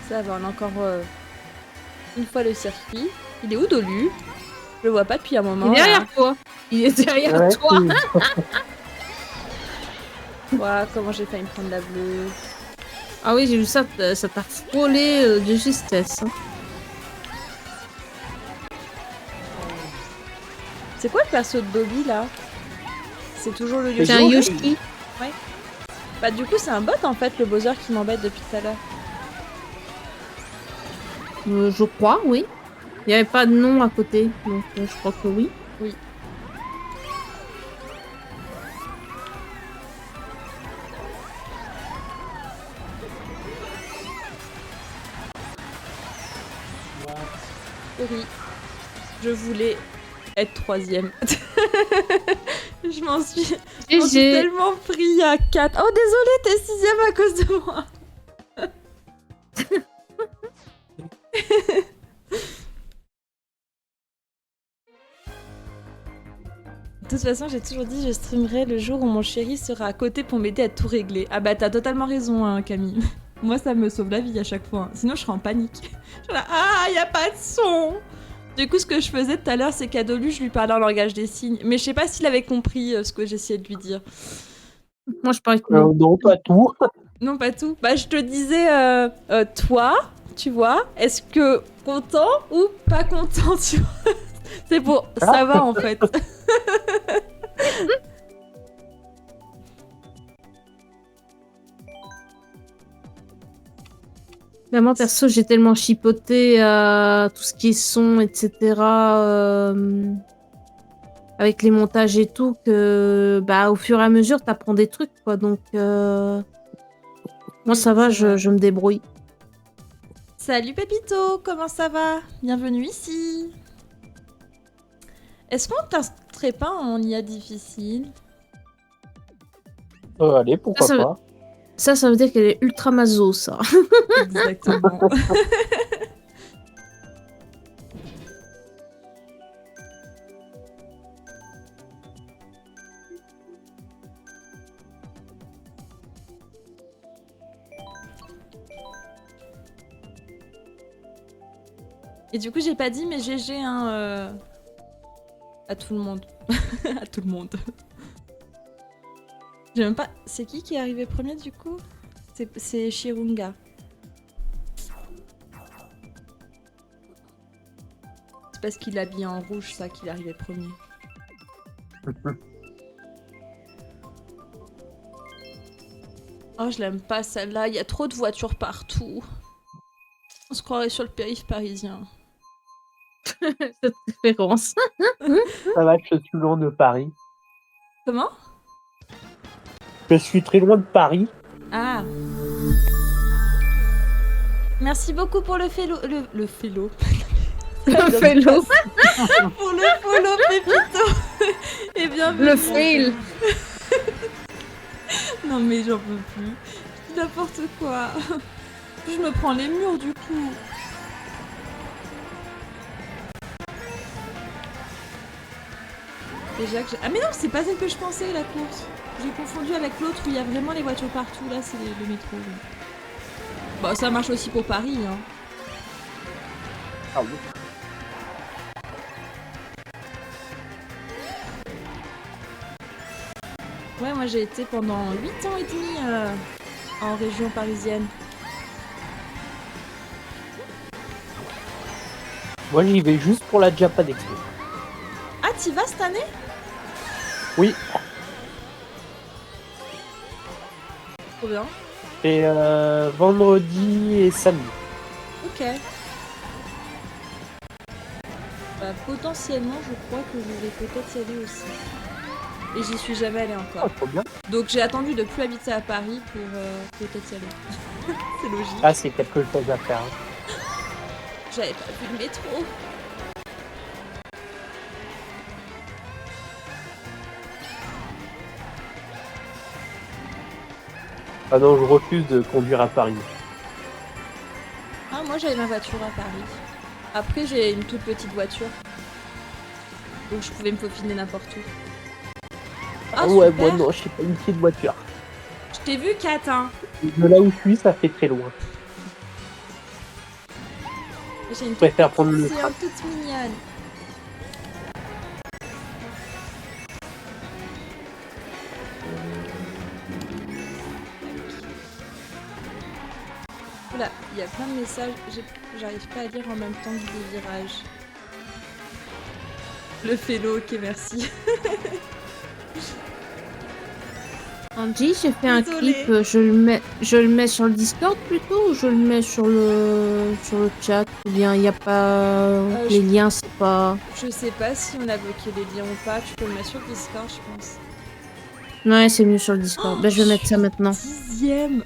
Ça va, on a encore une fois le circuit. Il est où, Dolu? Je le vois pas depuis un moment. Il est là. derrière toi. Il est derrière Ouais, toi. Ouah, comment j'ai failli me prendre la bleue. Ah oui, j'ai vu ça. Ça t'a frôlé de justesse. Hein. C'est quoi le perso de Dobby là? C'est toujours le C'est Yoshi. un Yoshi. Yoshi. Bah du coup c'est un bot en fait, le Bowser qui m'embête depuis tout à l'heure. Je crois, oui. Il n'y avait pas de nom à côté, donc je crois que oui. Oui. Oui. Je voulais être 3ème. Je m'en suis tellement pris à 4. Oh désolé, t'es 6ème à cause de moi. De toute façon, j'ai toujours dit je streamerai le jour où mon chéri sera à côté pour m'aider à tout régler. Ah bah t'as totalement raison, hein, Camille. Moi, ça me sauve la vie à chaque fois. Hein. Sinon, je serais en panique. Je serais là, ah, y a pas de son. Du coup, ce que je faisais tout à l'heure, c'est qu'à Dolu, je lui parlais en langage des signes. Mais je sais pas s'il avait compris ce que j'essayais de lui dire. Moi, je parie que non. Non, pas tout. Non, pas tout. Bah, je te disais, toi, tu vois, est-ce que content ou pas content, tu vois? C'est pour ça va en fait. Mais moi, perso, j'ai tellement chipoté à tout ce qui est son, etc. Avec les montages et tout, que bah, au fur et à mesure, t'apprends des trucs, quoi. Donc, Moi, ça va, je me débrouille. Salut Pépito, comment ça va? Bienvenue ici. Est-ce qu'on t'inscrit pas en IA difficile? Allez, pourquoi Ça, pas. Ça veut dire qu'elle est ultra maso, ça. Exactement. Et du coup, j'ai pas dit, mais GG hein, à tout le monde. À tout le monde. J'ai même pas. C'est qui est arrivé premier du coup? C'est Shirunga. C'est parce qu'il a habillé en rouge, ça, qu'il est arrivé premier. Oh, je l'aime pas celle-là, il y a trop de voitures partout. On se croirait sur le périph' parisien. Cette référence. Ça va, je suis loin de Paris. Comment? Je suis très loin de Paris. Ah. Merci beaucoup pour le félo. Le félo. Le félo. Pour le follow, Pépito. Et bienvenue. Le fail. Non mais j'en peux plus. N'importe quoi. Je me prends les murs du coup. Déjà que ah mais non, c'est pas celle que je pensais la course. J'ai confondu avec l'autre où il y a vraiment les voitures partout. Là, c'est le métro. Bon, ça marche aussi pour Paris, hein. Ah oui. Ouais, moi j'ai été pendant 8 ans et demi en région parisienne. Moi, j'y vais juste pour la Japan Expo. Ah, t'y vas cette année? Oui, Trop bien. et vendredi et samedi. Ok. Bah, potentiellement, je crois que je vais peut-être y aller aussi. Et j'y suis jamais allée Oh, encore. trop bien. Donc j'ai attendu de plus habiter à Paris pour peut-être y aller. C'est logique. Ah, c'est quelque chose à faire. Hein. J'avais pas vu le métro. Ah non, je refuse de conduire à Paris. Ah, moi j'avais ma voiture à Paris. Après, j'ai une toute petite voiture. Donc je pouvais me faufiner n'importe où. Ah, ouais, super. moi non, je sais pas une petite voiture. Je t'ai vu, Kat, hein. De là où je suis, ça fait très loin. J'ai une Je préfère prendre le c'est train. toute mignonne. Oula, il y a plein de messages. J'arrive pas à lire en même temps que des virages. Le félo, ok, merci. Andy, j'ai fait un Désolée. clip, je le mets sur le Discord plutôt ou je le mets sur le chat ou bien il n'y a pas les liens, c'est pas. Je sais pas si on a bloqué les liens ou pas. Tu peux le mettre sur Discord, je pense. Ouais, c'est mieux sur le Discord. Ben, je vais mettre ça maintenant. 10e.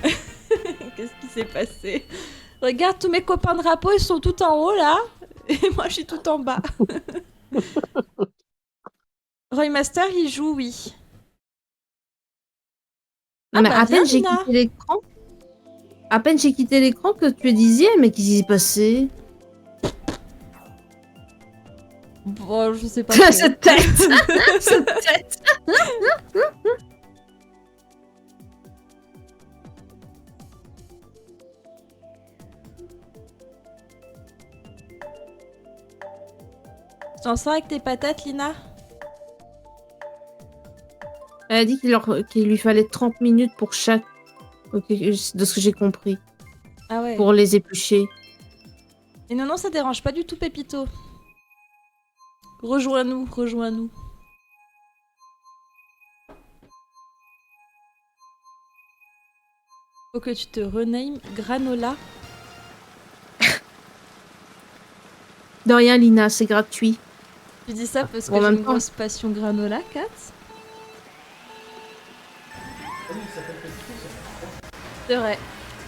Qu'est-ce qui s'est passé? Regarde, tous mes copains de rapport, ils sont tout en haut là. Et moi, je suis tout en bas. Roy Master, il joue, oui. Non, mais bah, à viens, peine j'ai Lina. quitté l'écran. À peine j'ai quitté l'écran que tu es 10e, mais qu'est-ce qui s'est passé? Bon, je sais pas. trop. Cette tête. Cette tête. Tu t'en sors avec tes patates, Lina? Elle a dit qu'il lui fallait 30 minutes pour chaque. Ok, de ce que j'ai compris. Ah ouais. Pour les éplucher. Et non, ça dérange pas du tout, Pépito. Rejoins-nous, rejoins-nous. Faut que tu te renames Granola. De rien, Lina, c'est gratuit. Tu dis ça parce que En j'ai même une temps. grosse passion granola, Kat? Ah oui, il s'appelle Pépito, ça. C'est vrai.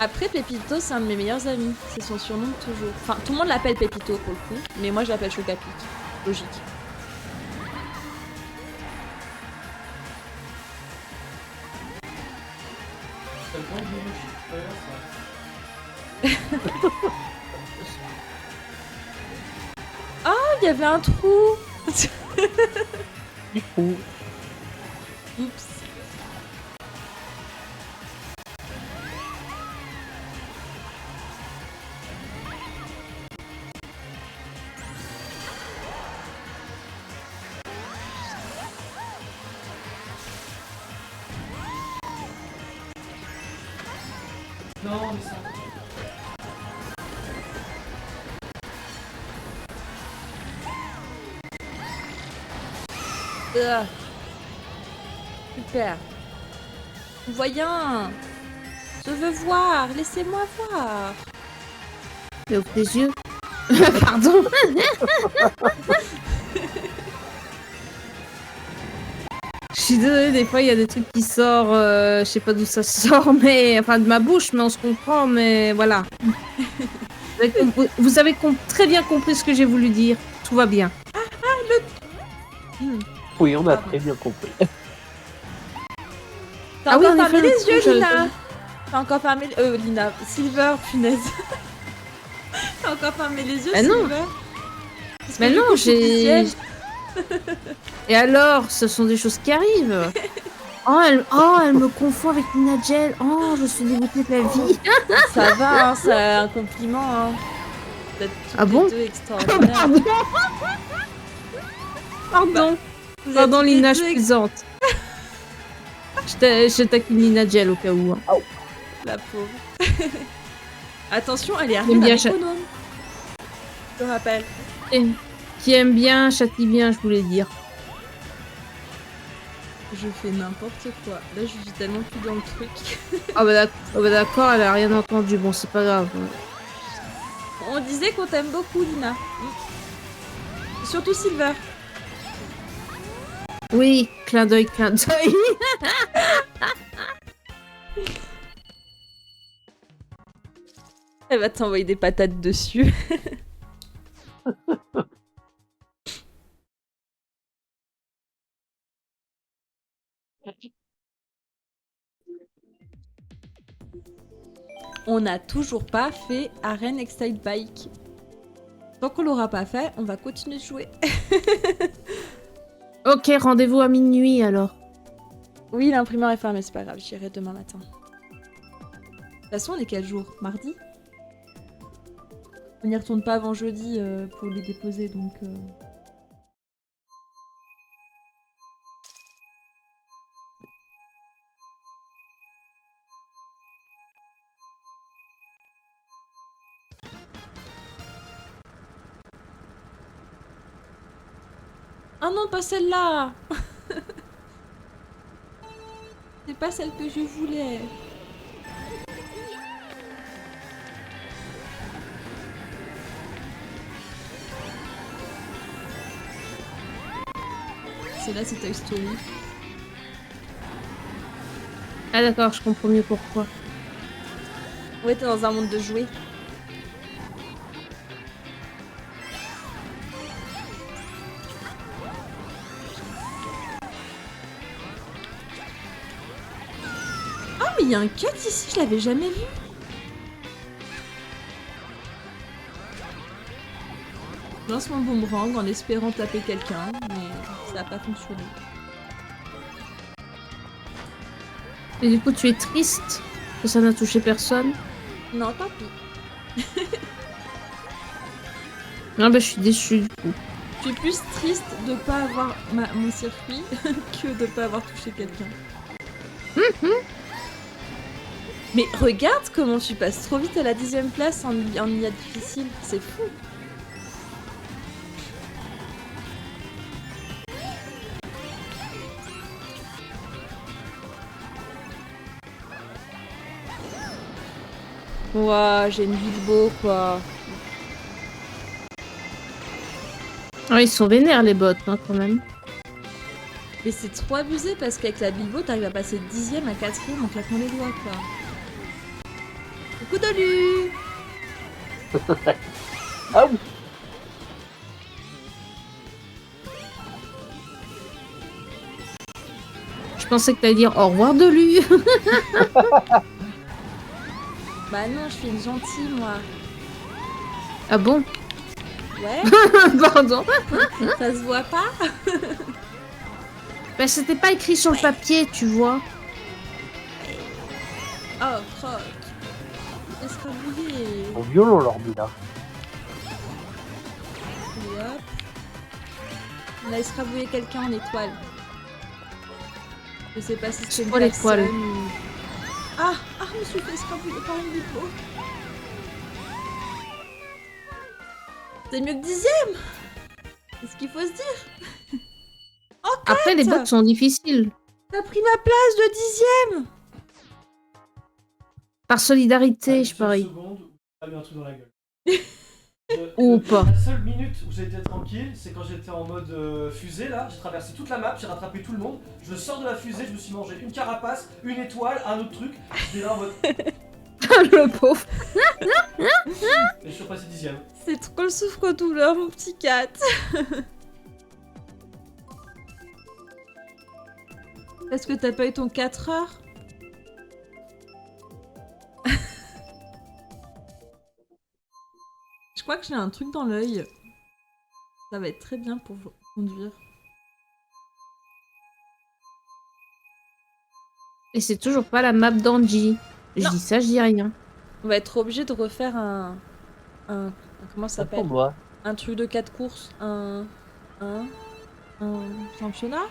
Après, Pépito, c'est un de mes meilleurs amis. C'est son surnom de toujours. Enfin, tout le monde l'appelle Pépito pour le coup, mais moi je l'appelle Chocapic. Logique. C'est le point de biologie. Oh, il y avait un trou. Du coup, Oups. Non, mais ça. Super. Voyons. Je veux voir. Laissez-moi voir. Mais ouvre tes yeux. Pardon. Je suis désolée, des fois il y a des trucs qui sortent, je sais pas d'où ça sort, mais enfin de ma bouche, mais on se comprend, mais voilà. Vous avez très bien compris ce que j'ai voulu dire. Tout va bien. oui, on a Pardon. très bien compris. T'as Ah oui, encore en fermé effet, les le yeux, trou, Lina. T'as encore fermé... Lina. Silver, punaise. T'as encore fermé les yeux, Ah non. Silver. Parce que Mais du non, coup, je suis j'ai... dixième. Et alors, ce sont des choses qui arrivent. Elle me confond avec Nina Gel. Oh, je suis dégoûtée de la vie. Ça va, hein, c'est un compliment. Hein. Vous êtes toutes Ah bon les deux extraordinaires. Pardon. Pardon. Vous êtes Pardon, toutes les Lina, deux je plaisante. Je taquine Nina Gel au cas où. Hein. La pauvre. Attention, elle est J'aime armée bien d'un économe. Je te rappelle. Et qui aime bien, châtie bien, je voulais dire. Je fais n'importe quoi. Là, je suis tellement plus dans le truc. Ah bah d'accord, elle a rien entendu. Bon, c'est pas grave. On disait qu'on t'aime beaucoup, Lina. Surtout Silver. Oui, clin d'œil, clin d'œil. Elle va t'envoyer des patates dessus. On n'a toujours pas fait Arène Excite Bike. Tant qu'on l'aura pas fait, on va continuer de jouer. Ok, rendez-vous à minuit alors. Oui, l'imprimeur est fermé, c'est pas grave, j'irai demain matin. De toute façon, on est quel jour? Mardi? On n'y retourne pas avant jeudi pour les déposer, donc... Ah non, pas celle-là. C'est pas celle que je voulais. Celle-là, c'est Toy Story. Ah d'accord, je comprends mieux pourquoi. Ouais, t'es dans un monde de jouets. Ah, mais il y a un cut ici, je l'avais jamais vu. Je lance mon boomerang en espérant taper quelqu'un, mais ça n'a pas fonctionné. Et du coup, tu es triste que ça n'a touché personne? Non, tant pis. Non, bah je suis déçue du coup. Je suis plus triste de pas avoir mon circuit que de pas avoir touché quelqu'un. Mais regarde comment tu passes trop vite à la 10e place en IA difficile, c'est fou. Ouah, j'ai une Bilbo quoi. Ah, ils sont vénères les bots, hein, quand même. Mais c'est trop abusé parce qu'avec la Bilbo, t'arrives à passer de 10e à 4e en claquant les doigts quoi. Coucou Dolu. Ah oui. Je pensais que t'allais dire au revoir de lui. Bah non, je suis une gentille, moi. Ah bon? Ouais, Pardon. ça se voit pas. Bah c'était pas écrit sur le papier, tu vois. Oh, crotte. Escabouillé. Au violon, leur but, là. Et hop. On a escrabouillé quelqu'un en étoile. Je sais pas si c'est une Quoi, l'étoile? personne ou... Ah, je me suis fait escrabouiller par une lipo. C'est mieux que 10ème. C'est ce qu'il faut se dire. Oh, Après, les bottes sont difficiles. t'as pris ma place de 10ème. Par solidarité, je parie. Seconde où t'as mis un truc dans la gueule. Ou pas. La seule minute où j'ai été tranquille, c'est quand j'étais en mode fusée là. J'ai traversé toute la map, j'ai rattrapé tout le monde. Je sors de la fusée, je me suis mangé une carapace, une étoile, un autre truc. J'étais là en mode. Le pauvre. Et je suis repassé 10ème. C'est trop le souffre-douleur, mon petit cat. Est-ce que t'as pas eu ton 4 heures? Je crois que j'ai un truc dans l'œil. Ça va être très bien pour conduire. Et c'est toujours pas la map d'Angie. Je Non. dis ça, je dis rien. On va être obligé de refaire comment ça Pour s'appelle? moi. Un truc de 4 courses. Un championnat?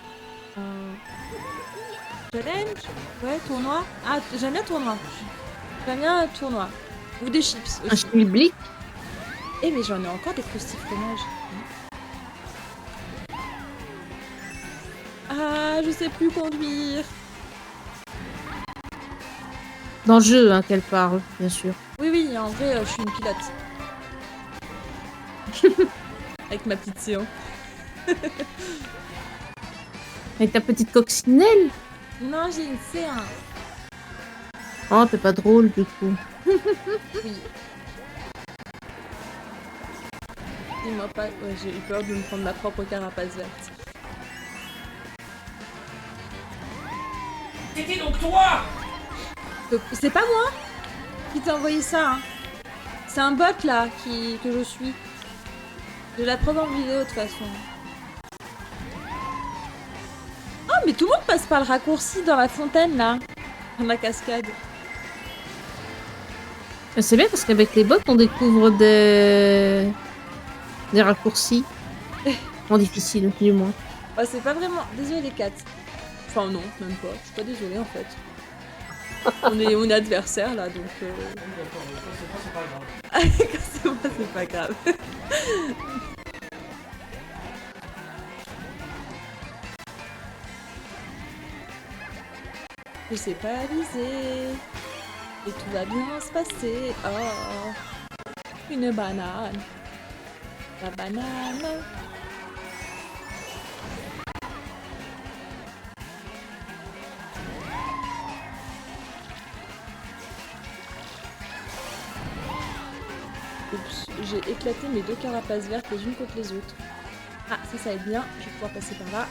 Un challenge? Ouais, tournoi. Ah, j'aime bien tournoi. J'aime bien tournoi. Ou des chips Un aussi. schmilblick. Eh mais j'en ai encore des croustilles fromage. Ah, je sais plus conduire. Dans le jeu, hein, qu'elle parle, bien sûr. Oui, oui, en vrai, je suis une pilote. Avec ma petite séance. Avec ta petite coccinelle. Non, j'ai une C1. Oh, t'es pas drôle, du coup. Oui. Dis-moi pas. Ouais, j'ai eu peur de me prendre ma propre carapace verte. C'était donc toi! C'est pas moi qui t'a envoyé ça, hein. C'est un bot là que je suis. Je la preuve en vidéo de toute façon. Oh mais tout le monde passe par le raccourci dans la fontaine là. Dans la cascade. C'est bien parce qu'avec les bots, on découvre des raccourcis. En difficile, du moins. Oh, c'est pas vraiment. Désolé Kat. Enfin non, même pas. Je suis pas désolée en fait. On est adversaires là donc. D'accord, c'est pas grave. Quand c'est moi, c'est pas grave. Je sais pas aviser. Et tout va bien se passer. Oh. Une banane. La banane. Oups, j'ai éclaté mes deux carapaces vertes les unes contre les autres. Ah, ça aide bien. Je vais pouvoir passer par là.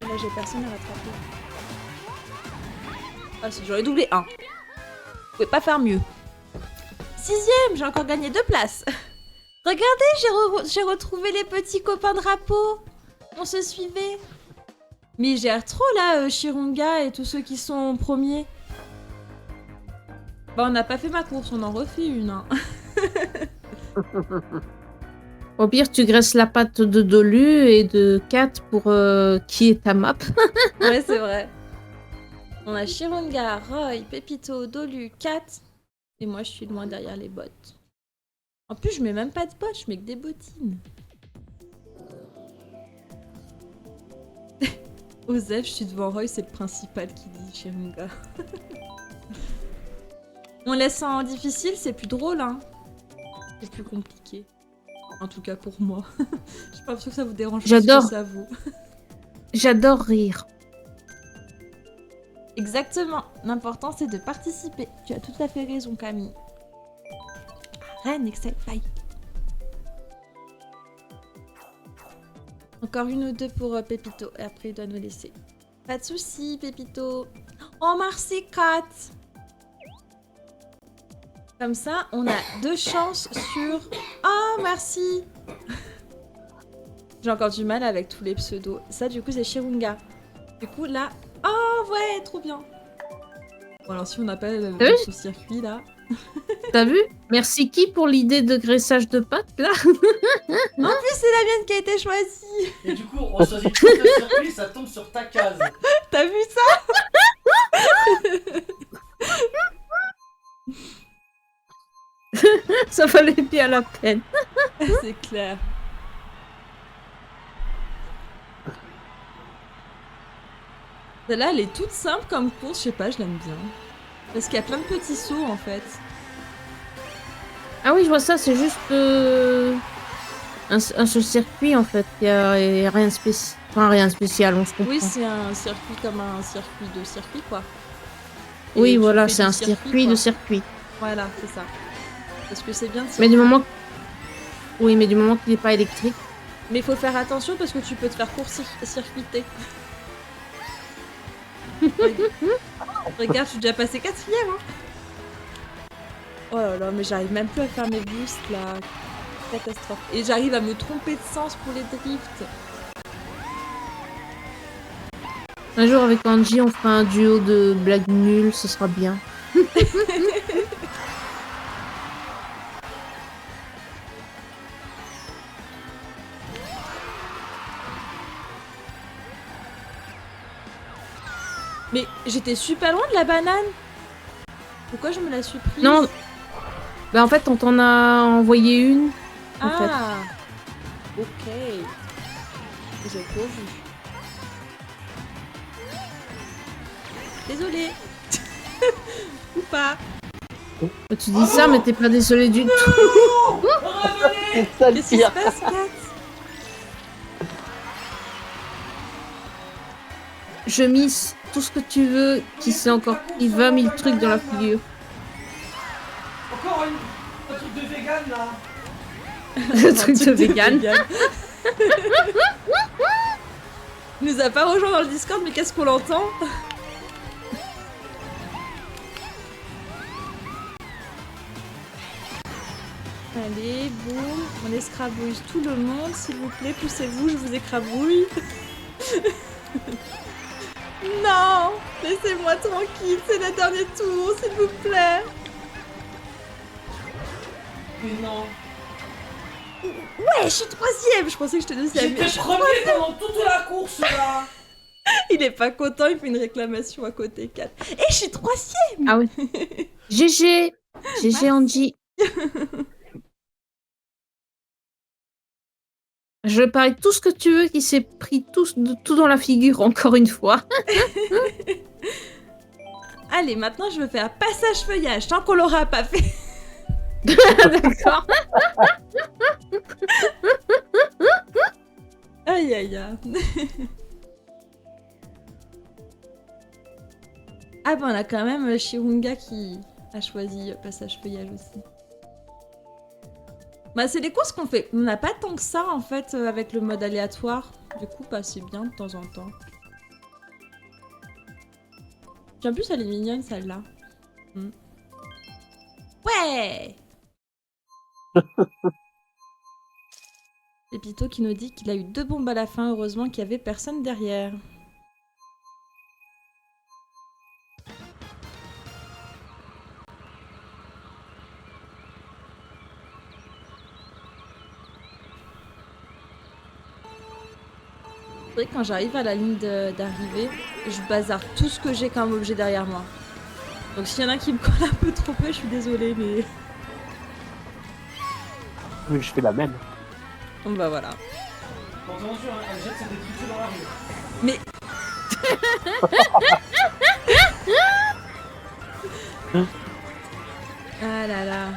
Là, j'ai personne à rattraper. Ah si, j'aurais doublé 1. Vous pouvez pas faire mieux. 6ème, j'ai encore gagné 2 places. Regardez, j'ai retrouvé les petits copains drapeaux. On se suivait. Mais j'ai l'air trop là, Shirunga et tous ceux qui sont premiers. Bah on n'a pas fait ma course, on en refait une. Hein. Au pire, tu graisses la patte de Dolu et de Kat pour qui est ta map. Ouais, c'est vrai. On a Shirunga, Roy, Pepito, Dolu, Kat. Et moi, je suis loin derrière les bottes. En plus, je mets même pas de bottes, je mets que des bottines. Osef, je suis devant Roy, c'est le principal qui dit Shirunga. On laisse ça en difficile, c'est plus drôle, hein. C'est plus compliqué. En tout cas pour moi. Je suis pas sûre que ça vous dérange J'adore. plus que ça vous. J'adore rire. Exactement. L'important c'est de participer. Tu as tout à fait raison Camille. Reine, Excel, bye. Encore une ou deux pour Pépito et après il doit nous laisser. Pas de soucis Pépito. Oh merci Kat. Comme ça on a 2 chances sur... Oh merci. J'ai encore du mal avec tous les pseudos. Ça du coup c'est Shirunga. Du coup là... Oh ouais, trop bien. Bon alors si on appelle ce circuit là... T'as vu? Merci qui pour l'idée de graissage de pâtes, là? En plus c'est la mienne qui a été choisie. Et du coup, on choisit tout le circuit, ça tombe sur ta case. T'as vu ça? Ça valait bien la peine. C'est clair. Celle-là, elle est toute simple comme course, je sais pas, je l'aime bien. Parce qu'il y a plein de petits sauts en fait. Ah oui, je vois ça, c'est juste un seul circuit en fait. Il y a rien de spécial. Enfin, rien de spécial, on se comprend. Oui, c'est un circuit comme un circuit de circuit quoi. Et Oui, tu voilà, fais c'est du un circuit quoi. de circuit. Voilà, c'est ça. Parce que c'est bien de Mais du moment... Oui, mais du moment qu'il n'est pas électrique. Mais il faut faire attention parce que tu peux te faire court-circuiter. Regarde, je suis déjà passé 4ème. Hein. Oh là là, mais j'arrive même plus à faire mes boosts là. Catastrophe. Et j'arrive à me tromper de sens pour les drifts. Un jour avec Angie, on fera un duo de blagues nulles, ce sera bien. Mais j'étais super loin de la banane. Pourquoi je me la suis prise? Non, bah en fait, on t'en a envoyé une. En fait. Ah, ok. J'ai pas vu. Désolée. Ou pas. Tu dis ça, mais t'es pas désolé du tout. Revenez. C'est ça le Qu'est-ce qui se pire. passe, Kat? Je mise tout ce que tu veux, qui s'est encore pris 20 000 trucs dans la figure. Encore un truc de vegan là. Le truc de vegan. Il nous a pas rejoint dans le Discord, mais qu'est-ce qu'on l'entend? Allez, boum, on escrabouille tout le monde, s'il vous plaît, poussez-vous, je vous écrabouille. Non, laissez-moi tranquille, c'est le dernier tour, s'il vous plaît. Mais non. Ouais, je suis 3ème, je pensais que j'étais 2ème. J'étais premier pendant toute la course là. Il est pas content, il fait une réclamation à côté 4. Et je suis 3ème. Ah oui. GG. GG Angie. Je parie tout ce que tu veux qui s'est pris tout dans la figure encore une fois. Allez, maintenant je veux faire passage feuillage, tant qu'on l'aura pas fait. D'accord. Aïe aïe aïe. Ah bah on a quand même Shirunga qui a choisi passage feuillage aussi. Bah c'est les courses qu'on fait. On n'a pas tant que ça en fait avec le mode aléatoire. Du coup bah c'est bien de temps en temps. Puis en plus elle est mignonne celle-là. Ouais. C'est Pito qui nous dit qu'il a eu 2 bombes à la fin, heureusement qu'il y avait personne derrière. C'est vrai que quand j'arrive à la ligne d'arrivée, je bazarde tout ce que j'ai comme objet derrière moi. Donc s'il y en a qui me colle un peu trop peu, je suis désolée, mais... Oui, je fais la même. Bon bah voilà. Quand on mesure, elle jette ses détritus dans la rue. Mais... ah là là.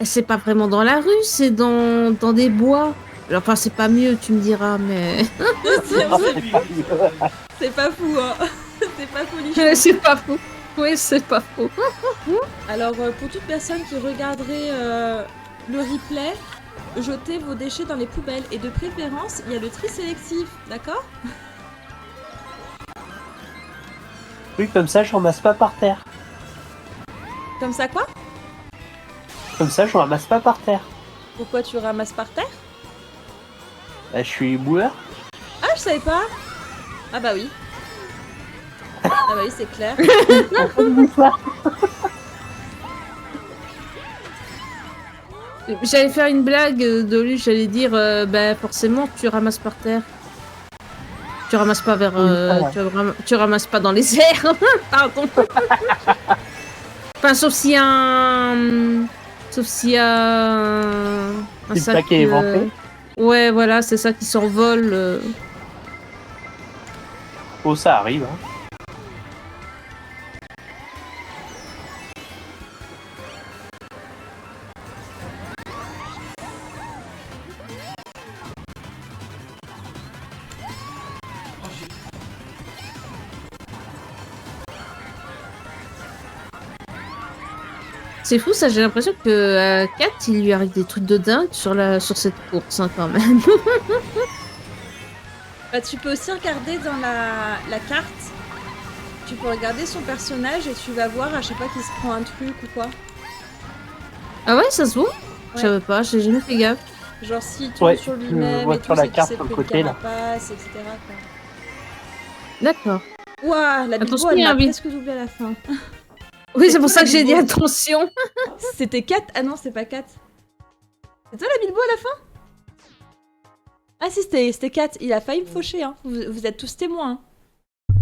C'est pas vraiment dans la rue, c'est dans des bois. Enfin, c'est pas mieux, tu me diras, mais... C'est pas fou, hein. C'est pas fou, c'est pas faux. Oui, c'est pas faux. Alors, pour toute personne qui regarderait le replay, jetez vos déchets dans les poubelles. Et de préférence, il y a le tri sélectif, d'accord? Oui, comme ça, je ramasse pas par terre. Comme ça, quoi? Comme ça, je ramasse pas par terre. Pourquoi tu ramasses par terre? Bah, je suis boueur. Ah, je savais pas. Ah bah oui. Ah bah oui, c'est clair. J'allais faire une blague de lui, j'allais dire, bah forcément, tu ramasses par terre. Tu ramasses pas vers... tu ramasses pas dans les airs. Pardon. Enfin, sauf s'il y a un... Sauf s'il y a un sac qui est éventré. Ouais, voilà, c'est ça qui s'envole. Oh, ça arrive, hein. C'est fou, ça, j'ai l'impression que Kat, il lui arrive des trucs de dingue sur cette course, hein, quand même. Bah, tu peux aussi regarder dans la carte. Tu peux regarder son personnage et tu vas voir à chaque fois qu'il se prend un truc ou quoi. Ah ouais, ça se voit? Je savais pas, j'ai jamais fait gaffe. Genre s'il tombe sur lui-même et tout, la c'est carte qu'il s'est sur le pris côté, une là. carapace, etc. quoi. D'accord. Ouah, la Bilbo, Attention, elle il y a m'a un vide. presque doublé à la fin. Oui, c'est pour ça que j'ai dit Bilbo. attention. C'était 4. Ah non, c'est pas 4. C'est toi la Bilbo à la fin? Ah si, c'était 4. Il a failli me faucher, hein. Vous êtes tous témoins. Hein.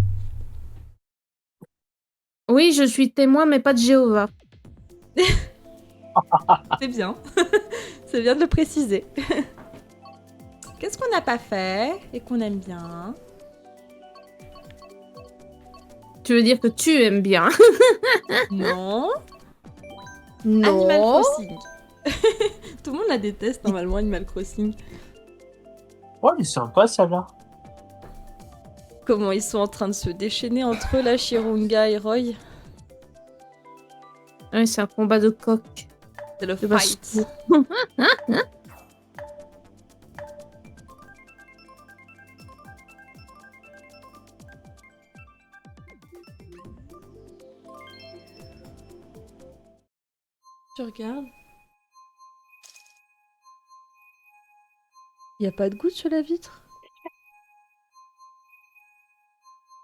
Oui, je suis témoin, mais pas de Jéhovah. C'est bien. C'est bien de le préciser. Qu'est-ce qu'on n'a pas fait et qu'on aime bien? Tu veux dire que tu aimes bien? Non. Non. Animal Crossing. Tout le monde la déteste normalement, Animal Crossing. Oh, il est sympa, ça, là. Comment ils sont en train de se déchaîner entre eux, là, Shirunga et Roy. Oui, c'est un combat de coq. C'est le C'est fight. Tu regardes. Y a pas de goutte sur la vitre.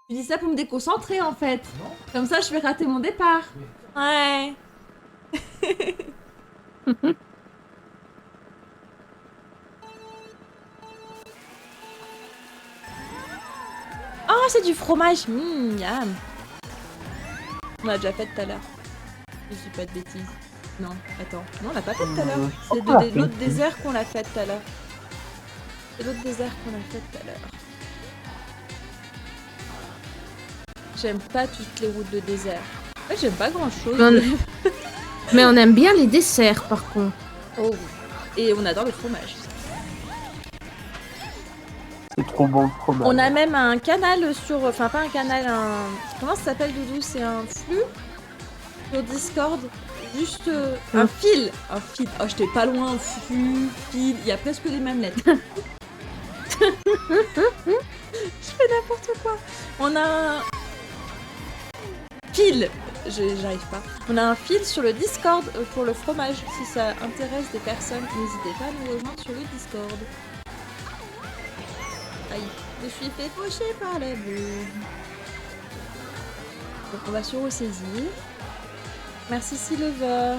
Tu dis ça pour me déconcentrer en fait. Non. Comme ça, je vais rater mon départ. Ouais. Oh, c'est du fromage. Miam. On l'a déjà fait tout à l'heure. Je dis pas de bêtises. Non, attends. Non, on l'a pas fait tout à l'heure. C'est de l'autre désert qu'on l'a fait tout à l'heure. C'est l'autre désert qu'on a fait tout à l'heure. J'aime pas toutes les routes de désert. En fait, j'aime pas grand chose. Mais on aime bien les desserts, par contre. Oh oui. Et on adore le fromage. C'est trop bon, le fromage. On a même un canal sur... Enfin, pas un canal, un... Comment ça s'appelle, Doudou? C'est un flux sur Discord. Juste un fil. Un fil. Oh, j'étais pas loin. Flux, fil. Il y a presque les mêmes lettres. Je fais n'importe quoi. On a un... Fil. J'arrive pas. On a un fil sur le Discord pour le fromage. Si ça intéresse des personnes, n'hésitez pas à nous rejoindre sur le Discord. Aïe, je suis fait faucher par la boue. Donc on va se ressaisir. Merci Silver.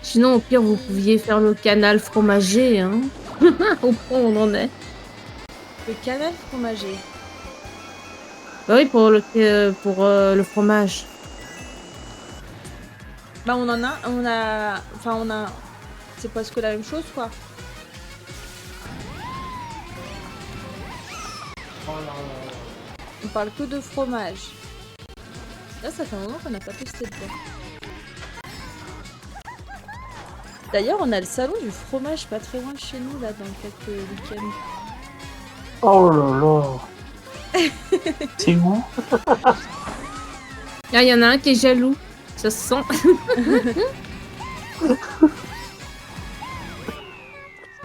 Sinon, au pire, vous pouviez faire le canal fromager, hein. Au point où on en est. Le canal fromager. Bah oui, pour le fromage. Bah on a... C'est presque la même chose quoi. Oh là là. On parle que de fromage. Là ça fait un moment qu'on n'a pas testé dedans. D'ailleurs on a le salon du fromage pas très loin de chez nous là dans quelques week-ends. Oh là là. C'est où? Ah, il y en a un qui est jaloux. Ça se sent.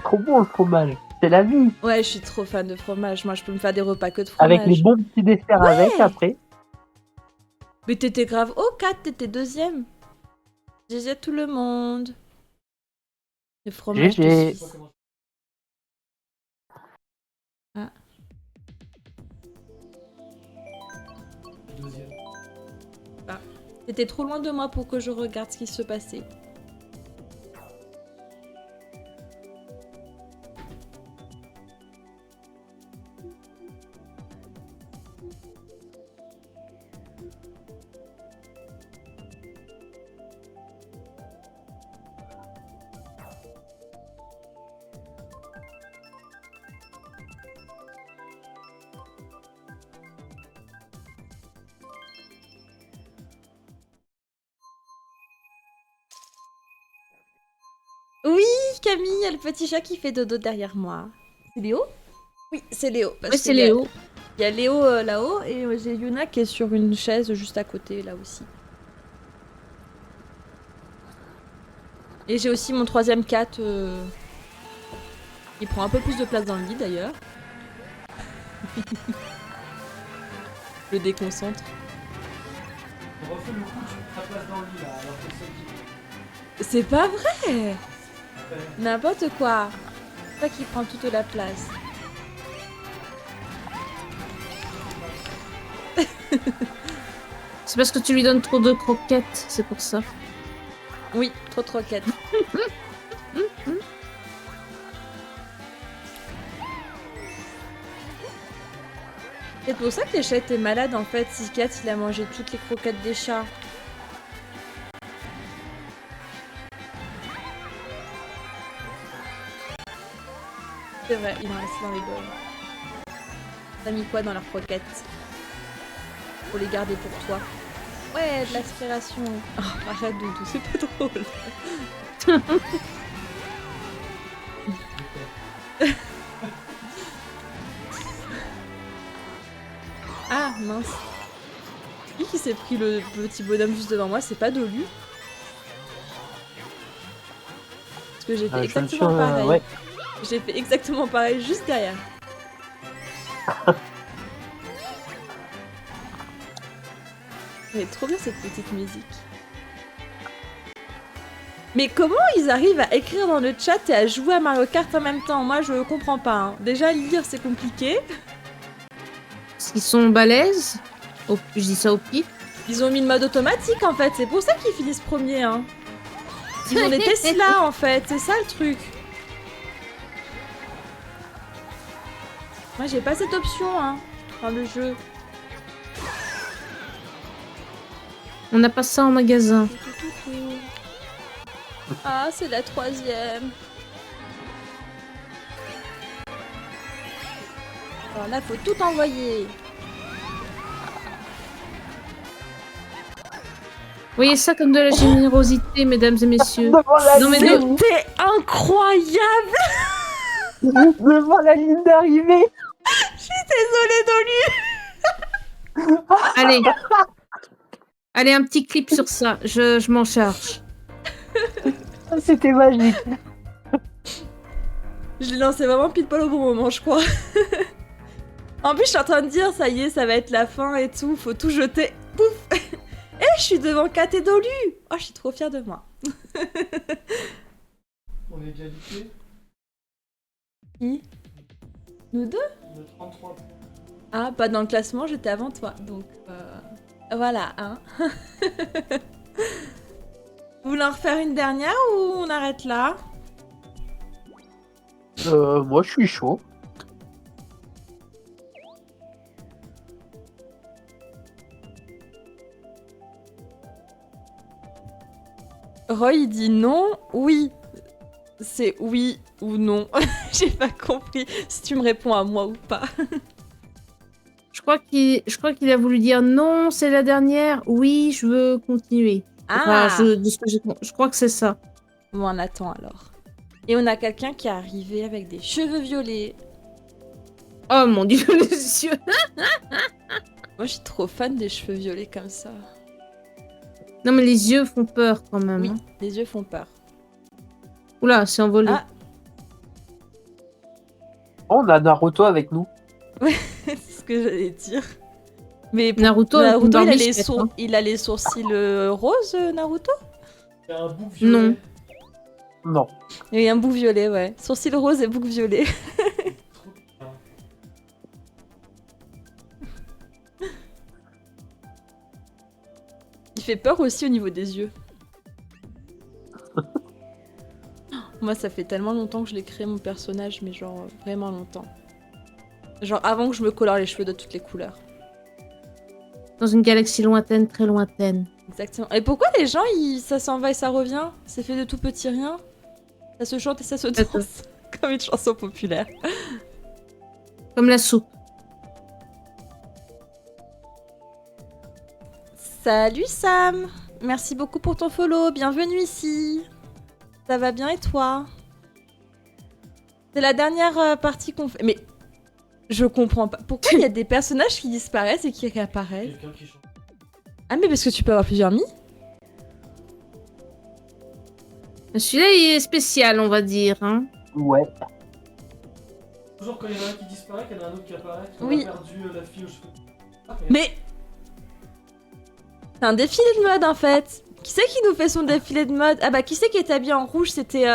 Trop bon le fromage. C'est la vie. Ouais je suis trop fan de fromage. Moi je peux me faire des repas que de fromage. Avec les bons petits desserts avec après. Mais t'étais grave au 4, t'étais deuxième. GG à tout le monde. Le fromage. GG. Je sais pas comment- Ah. Deuxième. T'étais trop loin de moi pour que je regarde ce qui se passait. Oui, Camille, il y a le petit chat qui fait dodo derrière moi. C'est Léo? Oui, c'est Léo. parce Ouais, c'est qu'il y a- Léo. Il y a Léo là-haut et j'ai Yuna qui est sur une chaise juste à côté là aussi. Et j'ai aussi mon troisième cat. Il prend un peu plus de place dans le lit d'ailleurs. Le déconcentre. On refait le coup, tu prends ta place dans le lit là, alors que c'est qui C'est pas vrai! fait. N'importe quoi. C'est toi qui prends toute la place. C'est parce que tu lui donnes trop de croquettes, c'est pour ça. Oui, trop de croquettes. C'est pour ça que les chats étaient malades en fait. Si Cat il a mangé toutes les croquettes des chats. C'est vrai, il en reste dans les bols. T'as mis quoi dans leurs croquettes? Pour les garder pour toi. Ouais, de l'aspiration. Oh, arrête Doudou, c'est pas drôle. Ah mince. Qui s'est pris le petit bonhomme juste devant moi? C'est pas Dolu. Parce que j'ai fait Je me suis, exactement pareil. ouais. J'ai fait exactement pareil juste derrière. Mais trop bien cette petite musique. Mais comment ils arrivent à écrire dans le chat et à jouer à Mario Kart en même temps? Moi je comprends pas. Hein. Déjà lire c'est compliqué. Parce qu'ils sont balèzes. Je dis ça au pied. Ils ont mis le mode automatique en fait. C'est pour ça qu'ils finissent premier. Hein. Ils ont des Tesla en fait. C'est ça le truc. Moi j'ai pas cette option hein, dans le jeu. On n'a pas ça en magasin. Ah, c'est la troisième. Alors là, faut tout envoyer. Vous voyez ça comme de la générosité, mesdames et messieurs. Devant la Non, mais ligne, non. C'était incroyable. devant la ligne d'arrivée. Désolée, Dolu. Allez. Allez, un petit clip sur ça. Je m'en charge. C'était magique. Je l'ai lancé vraiment pile poil au bon moment, je crois. En plus, je suis en train de dire, ça y est, ça va être la fin et tout. Faut tout jeter. Pouf. Eh, je suis devant Kat et Dolu. Oh, je suis trop fière de moi. On est égalité. Qui? Nous deux? Le 33. Ah, pas dans le classement, j'étais avant toi. Donc, voilà, hein. Vous voulez en refaire une dernière ou on arrête là? Moi, je suis chaud. Roy il dit non, oui. C'est oui ou non. J'ai pas compris si tu me réponds à moi ou pas. Je crois qu'il a voulu dire non, c'est la dernière. Oui, je veux continuer. Enfin, je crois que c'est ça. Bon, on attend alors. Et on a quelqu'un qui est arrivé avec des cheveux violets. Oh mon dieu, les yeux. Moi, je suis trop fan des cheveux violets comme ça. Non, mais les yeux font peur quand même. Oui, Hein. les yeux font peur. Oula, c'est envolé. Ah. Oh, on a Naruto avec nous. C'est ce que j'allais dire. Mais Naruto, Naruto il, il a les sourcils roses, Naruto? Il y a un bouc violet. Non. Non. Il y a un bouc violet, ouais. Sourcils roses et bouc violet. Trop bien. Il fait peur aussi au niveau des yeux. Moi, ça fait tellement longtemps que je l'ai créé, mon personnage, mais genre vraiment longtemps. Genre avant que je me colore les cheveux de toutes les couleurs. Dans une galaxie lointaine, très lointaine. Exactement. Et pourquoi les gens, ça s'en va et ça revient? C'est fait de tout petit rien. Ça se chante et ça se danse. Comme une chanson populaire. Comme la soupe. Salut Sam. Merci beaucoup pour ton follow. Bienvenue ici. Ça va bien et toi? C'est la dernière partie qu'on fait. Mais je comprends pas. Pourquoi il y a des personnages qui disparaissent et qui réapparaissent? Quelqu'un qui chante. Ah mais parce que tu peux avoir plusieurs mi? Celui-là, il est spécial, on va dire. Hein. Ouais. Toujours quand il y en a un qui disparaît, qu'il y en a un autre qui apparaît. On Oui. a perdu la fille aux cheveux. Ah, Mais c'est un défilé de mode en fait. Qui c'est qui nous fait son défilé de mode? Ah bah qui c'est qui est habillé en rouge? C'était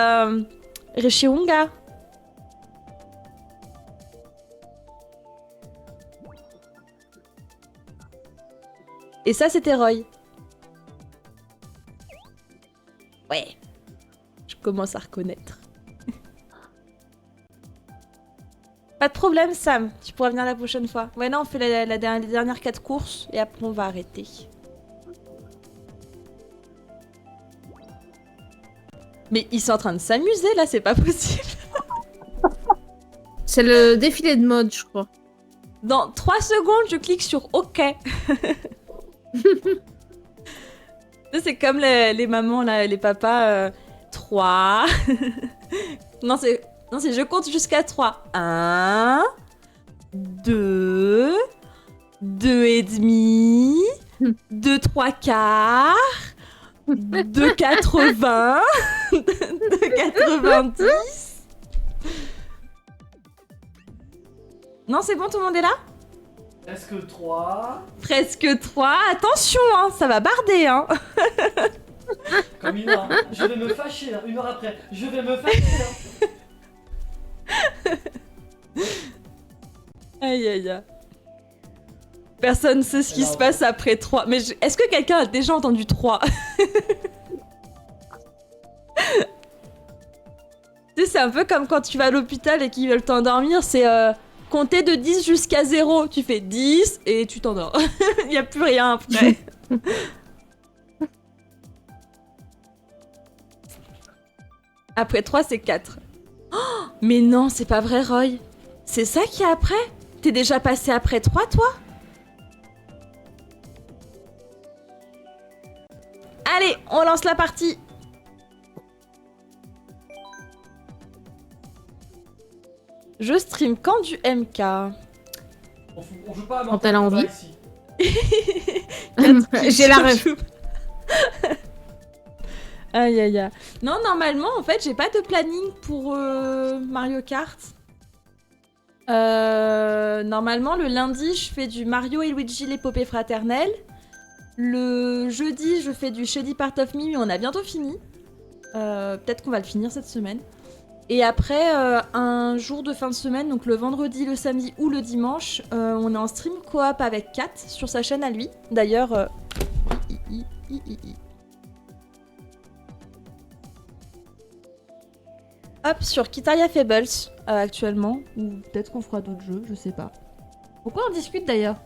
Reshiunga. Et ça c'était Roy. Ouais. Je commence à reconnaître. Pas de problème Sam, tu pourras venir la prochaine fois. Ouais non, on fait les dernières 4 courses et après on va arrêter. Mais ils sont en train de s'amuser là, c'est pas possible. C'est le défilé de mode, je crois. Dans 3 secondes, je clique sur OK. C'est comme les mamans, là, les papas. 3. non, c'est je compte jusqu'à 3. 1, 2, 2 et demi, 2 3 quarts, 2 80, 2 90. Non, c'est bon, tout le monde est là? Presque 3. Presque 3. Attention, hein, ça va barder, hein. Comme une heure. Je vais me fâcher, hein. 1 heure après. Je vais me fâcher, hein. Aïe, aïe, aïe. Personne ne sait ce qui se passe après 3. Mais est-ce que quelqu'un a déjà entendu 3? Tu sais, c'est un peu comme quand tu vas à l'hôpital et qu'ils veulent t'endormir, c'est compter de 10 jusqu'à 0. Tu fais 10 et tu t'endors. Il n'y a plus rien après. Après 3, c'est 4. Oh, mais non, c'est pas vrai, Roy. C'est ça qu'il y a après? T'es déjà passé après 3, toi? Allez, on lance la partie. Je stream quand du MK. On joue pas à Quand elle a envie. ici. J'ai la rêve. Aïe aïe aïe. Non, normalement, en fait, j'ai pas de planning pour Mario Kart. Normalement, le lundi, je fais du Mario et Luigi l'épopée fraternelle. Le jeudi, je fais du Shady Part of Me, mais on a bientôt fini. Peut-être qu'on va le finir cette semaine. Et après, un jour de fin de semaine, donc le vendredi, le samedi ou le dimanche, on est en stream coop avec Kat sur sa chaîne à lui. D'ailleurs, hop, sur Kitaria Fables actuellement. Ou peut-être qu'on fera d'autres jeux, je sais pas. Pourquoi on discute d'ailleurs?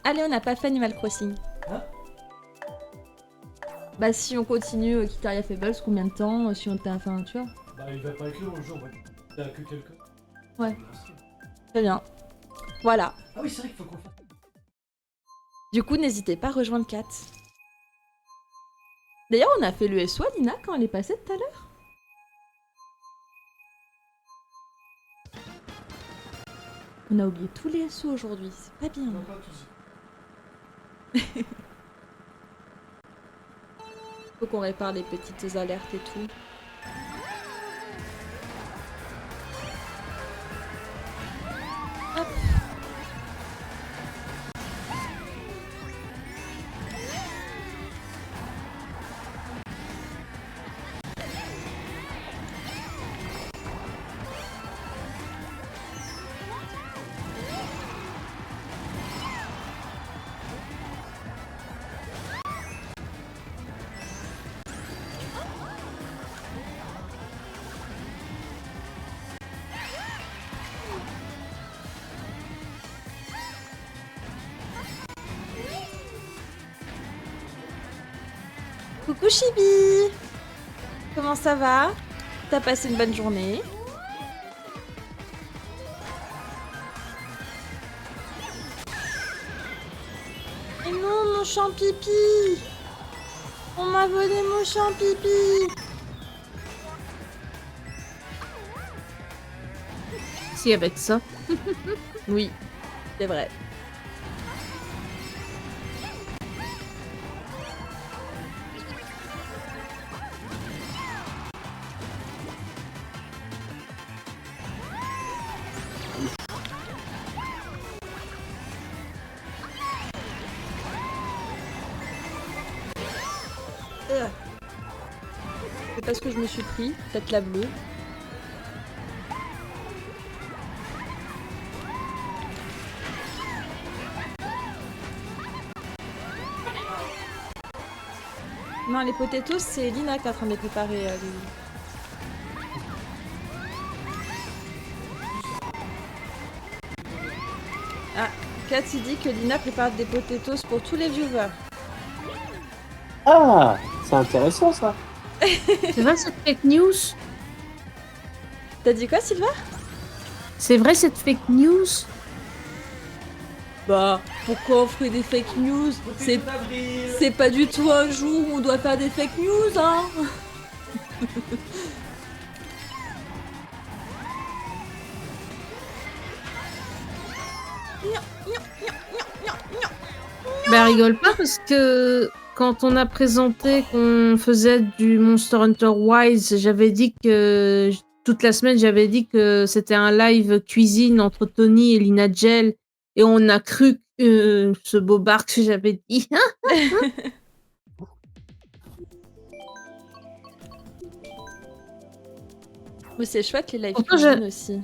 Allez, on n'a pas fait Animal Crossing. Hein? Bah si on continue Kitaria Fables, combien de temps si on t'a... Enfin, tu vois. Bah, il va pas être long le jour, ouais. Il y a que quelques. Ouais. Très bien. Voilà. Ah oui, c'est vrai qu'il faut qu'on fasse. Du coup, n'hésitez pas à rejoindre Kat. D'ailleurs, on a fait le SO à Lina quand elle est passée tout à l'heure. On a oublié tous les SO aujourd'hui, c'est pas bien. Non, pas tous. Faut qu'on répare les petites alertes et tout. Hop. Coucou Chibi! Comment ça va? T'as passé une bonne journée? Et non, mon champipi! On m'a volé mon champipi! Si, avec ça. Oui, c'est vrai. C'est parce que je me suis pris, peut-être la bleue. Non, les potatoes, c'est Lina qui est en train de les préparer. Ah, Kat, il dit que Lina prépare des potatoes pour tous les viewers. Ah, c'est intéressant ça. C'est vrai cette fake news? T'as dit quoi, Sylvain? C'est vrai cette fake news? Bah, pourquoi on ferait des fake news? C'est d'avril. C'est pas du tout un jour où on doit faire des fake news, hein. Bah rigole pas parce que quand on a présenté qu'on faisait du Monster Hunter Wilds, j'avais dit que toute la semaine j'avais dit que c'était un live cuisine entre Tony et Lina Gel et on a cru ce beau bar que j'avais dit. Mais c'est chouette les live Pourtant, cuisine aussi.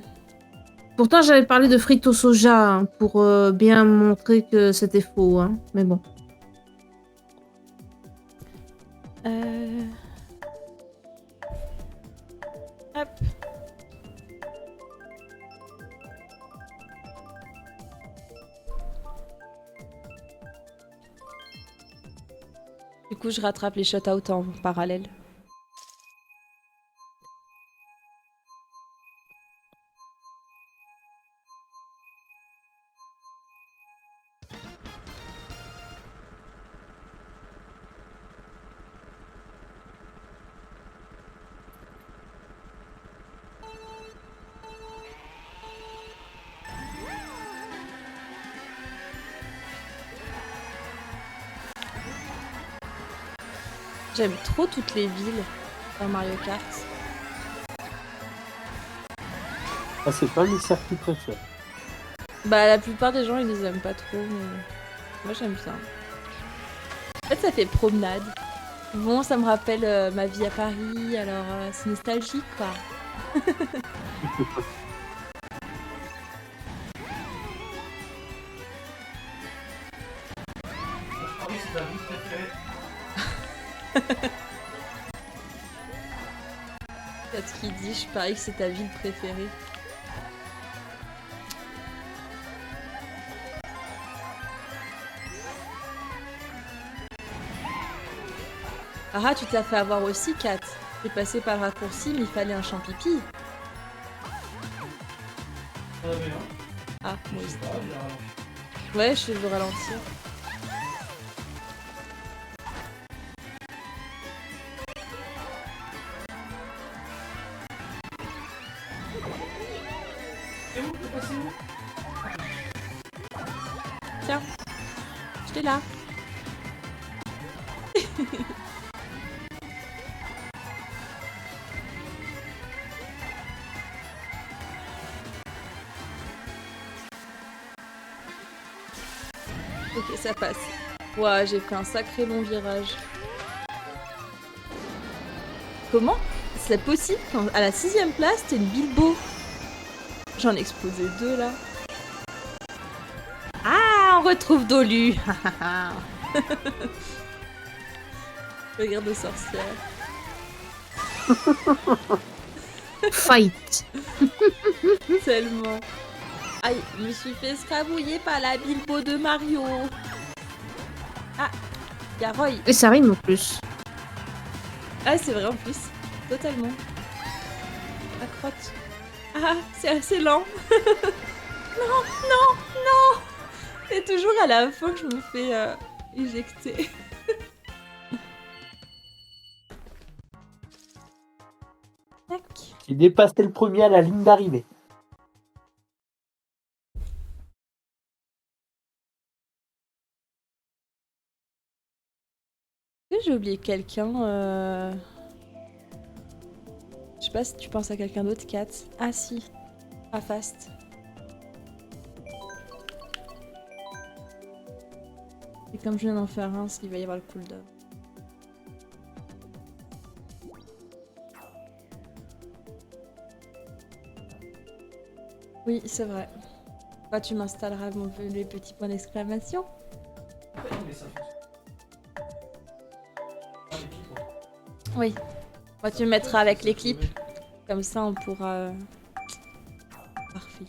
Pourtant j'avais parlé de frites au soja hein, pour bien montrer que c'était faux, hein. Mais bon. Hop. Du coup, je rattrape les shutouts en parallèle. J'aime trop toutes les villes dans Mario Kart. Ah, c'est pas mes circuits préférés. Bah la plupart des gens ils les aiment pas trop, mais moi j'aime bien. En fait ça fait promenade. Bon ça me rappelle ma vie à Paris, alors c'est nostalgique quoi. Paris, c'est ta ville préférée. C'est ce qu'il dit, je parie que c'est ta ville préférée. Ah, tu t'as fait avoir aussi, Kat. T'es passé par le raccourci, mais il fallait un champipi. On avait un. Ah, Je oui. sais pas, il a... Ouais, je veux ralentir. T'es où? T'es passé où? Tiens, j'étais là. Ok, ça passe. Ouah, j'ai pris un sacré long virage. Comment c'est possible quand à la 6ème place, t'es une Bilbo? J'en ai explosé 2 là. Ah, on retrouve Dolu. Regarde de sorcière. Fight. Tellement. Aïe, je me suis fait scrabouiller par la Bilbo de Mario. Ah, y'a Roy. Et ça rime en plus. Ah, c'est vrai en plus. Totalement. Ah, crotte. Ah, c'est assez lent. Non, non, non. C'est toujours à la fin que je me fais éjecter. Tac. J'ai dépassé le premier à la ligne d'arrivée. Est-ce que j'ai oublié quelqu'un Je sais pas si tu penses à quelqu'un d'autre, Kat. Ah si. Ah, Fast. Et comme je viens d'en faire un, il va y avoir le cooldown. Oui, c'est vrai. Bah, tu m'installeras les petits points d'exclamation. Mais ça fonctionne. Ah, les clips, ouais. Oui. Bah, tu me mettras avec les clips. Comme ça, on pourra... Parfait.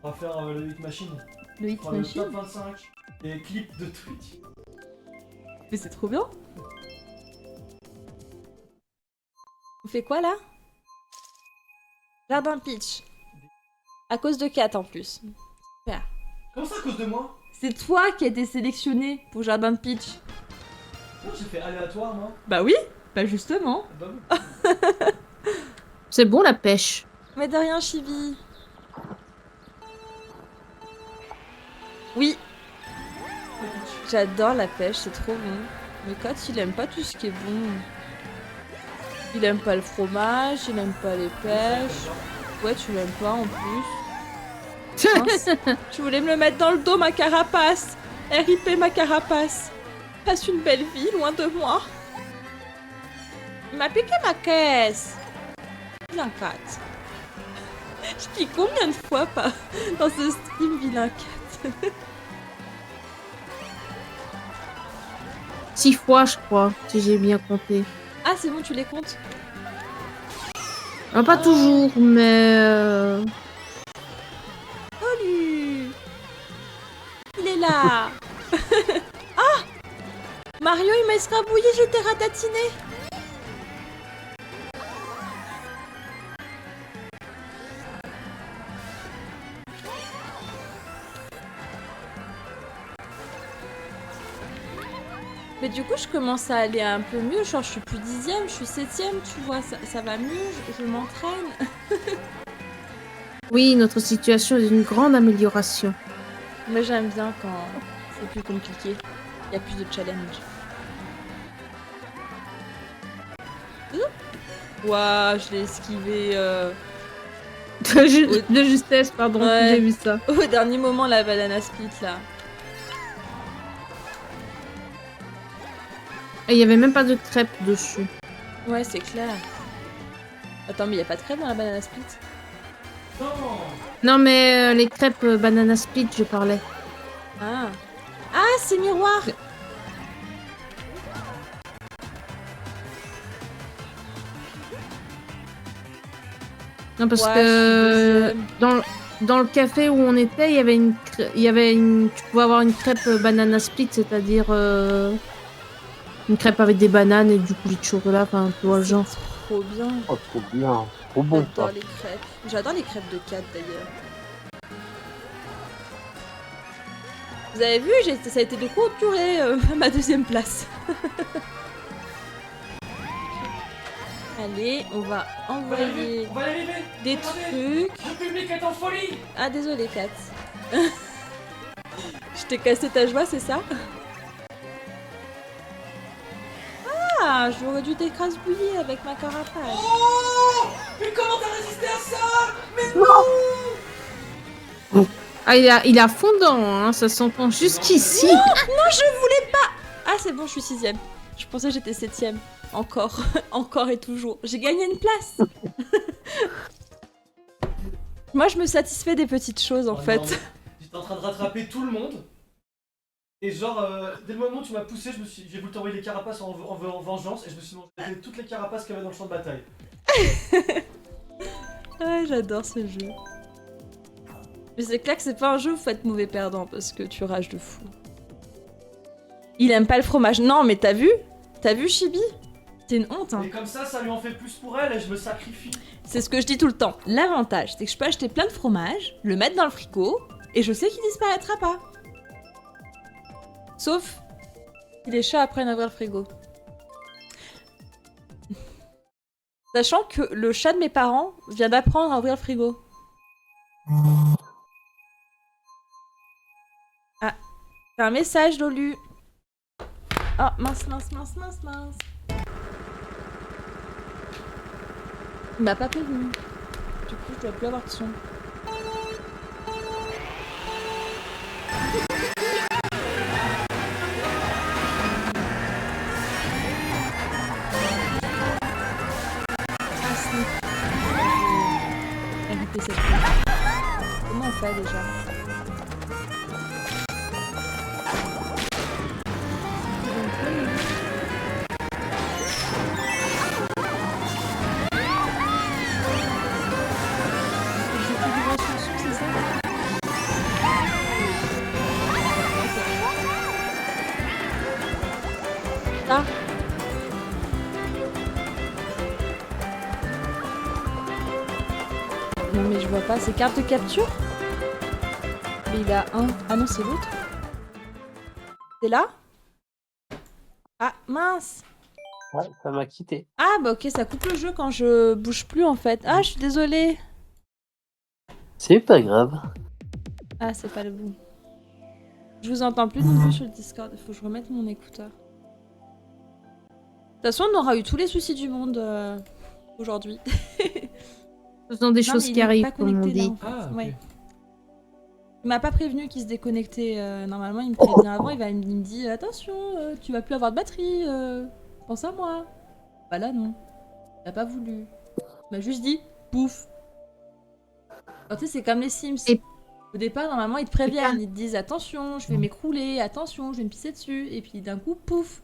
On va faire le hit machine. Le hit On fera le machine. top 25 des clips de Twitch. Mais c'est trop bien. On fait quoi, là? Jardin Peach. À cause de Kat, en plus. Super. Comment ça à cause de moi? C'est toi qui as été sélectionné pour Jardin de Peach. Non, j'ai fait aléatoire, moi. Bah oui, bah justement. Bah oui. C'est bon la pêche. Mais de rien, Chibi. Oui, j'adore la pêche, c'est trop bon. Mais Kat, il aime pas tout ce qui est bon. Il aime pas le fromage, il aime pas les pêches. Ouais, tu l'aimes pas en plus. Mince. Je voulais me le mettre dans le dos, ma carapace. RIP, ma carapace. Passe une belle vie, loin de moi. Il m'a piqué ma caisse. Vilain Kat. Je dis combien de fois dans ce stream, vilain Kat. 6 fois, je crois, si j'ai bien compté. Ah, c'est bon, tu les comptes? Pas toujours, mais... Salut. Il est là. Ah, Mario, il m'a escrabouillé, j'étais ratatiné. Mais du coup, je commence à aller un peu mieux. Genre, je suis plus 10ème, je suis 7ème, tu vois, ça va mieux, je m'entraîne. Oui, notre situation est d'une grande amélioration. Mais j'aime bien quand c'est plus compliqué. Il y a plus de challenge. Ouah, je l'ai esquivé De justesse, pardon, Ouais. j'ai vu ça. au dernier moment, la banana split, là. Et il y avait même pas de crêpes dessus. Ouais, c'est clair. Attends, mais il y a pas de crème dans la banana split? Non. Non, mais les crêpes banana split, je parlais. Ah. Ah, c'est miroir. Non, parce Ouais, que je suis deuxième. dans le café où on était, il y avait une... Tu pouvais avoir une crêpe banana split, c'est-à-dire... Une crêpe avec des bananes et du coulis de chocolat, enfin, tu vois le genre. Trop bien. Oh, trop bien. Trop bon, J'adore ça. les crêpes. J'adore les crêpes de 4 d'ailleurs. Vous avez vu, ça a été de courte durée ma deuxième place. Allez, on va envoyer On va y arriver. des Regardez, trucs. le public est en folie. Ah désolé Kat. Je t'ai cassé ta joie, c'est ça? Ah, j'aurais dû t'écrasbouiller avec ma carapace. Oh, mais comment t'as résisté à ça? Mais non. Ah, il a fondant, hein, ça s'entend jusqu'ici. Non, je voulais pas. Ah c'est bon, je suis 6ème. Je pensais que j'étais 7ème. Encore, encore et toujours. J'ai gagné une place. Moi, je me satisfais des petites choses en Oh fait. non, mais j'étais en train de rattraper tout le monde. Et genre, dès le moment où tu m'as poussé, j'ai voulu t'envoyer les carapaces en vengeance et je me suis mangé toutes les carapaces qu'il y avait dans le champ de bataille. Ah, j'adore ce jeu. Mais c'est clair que c'est pas un jeu où faut être mauvais perdant parce que tu rages de fou. Il aime pas le fromage. Non, mais t'as vu? T'as vu Chibi? C'est une honte, hein. Et comme ça lui en fait plus pour elle et je me sacrifie. C'est ce que je dis tout le temps. L'avantage, c'est que je peux acheter plein de fromage, le mettre dans le frigo, et je sais qu'il disparaîtra pas. Sauf si les chats apprennent à ouvrir le frigo. Sachant que le chat de mes parents vient d'apprendre à ouvrir le frigo. Ah, c'est un message Lolu. Oh, mince. Il m'a pas prévenu. Du coup, je dois plus avoir de son. Ah, snip. Éviter cette chose. Comment on fait déjà? Ah. Non mais je vois pas, c'est carte de capture? Mais il a un. Ah non, c'est l'autre. C'est là? Ah mince! Ouais, ça m'a quitté. Ah bah ok, ça coupe le jeu quand je bouge plus en fait. Ah, je suis désolée. C'est pas grave. Ah, c'est pas le bout. Je vous entends plus non plus sur le Discord, il faut que je remette mon écouteur. De toute façon, on aura eu tous les soucis du monde aujourd'hui. Ce sont des Non, choses mais il qui est arrivent, pas comme on connecté, là, dit. en fait. Ah, ok. Ouais. Il m'a pas prévenu qu'il se déconnectait. Normalement, il me prévient avant, il me dit attention, tu vas plus avoir de batterie, pense à moi. Bah là, non. Il a pas voulu. Il m'a juste dit pouf. Alors, tu sais, c'est comme les Sims. Et- Au départ, normalement, ils te préviennent, ils te disent attention, je vais m'écrouler, attention, je vais me pisser dessus. Et puis d'un coup, pouf.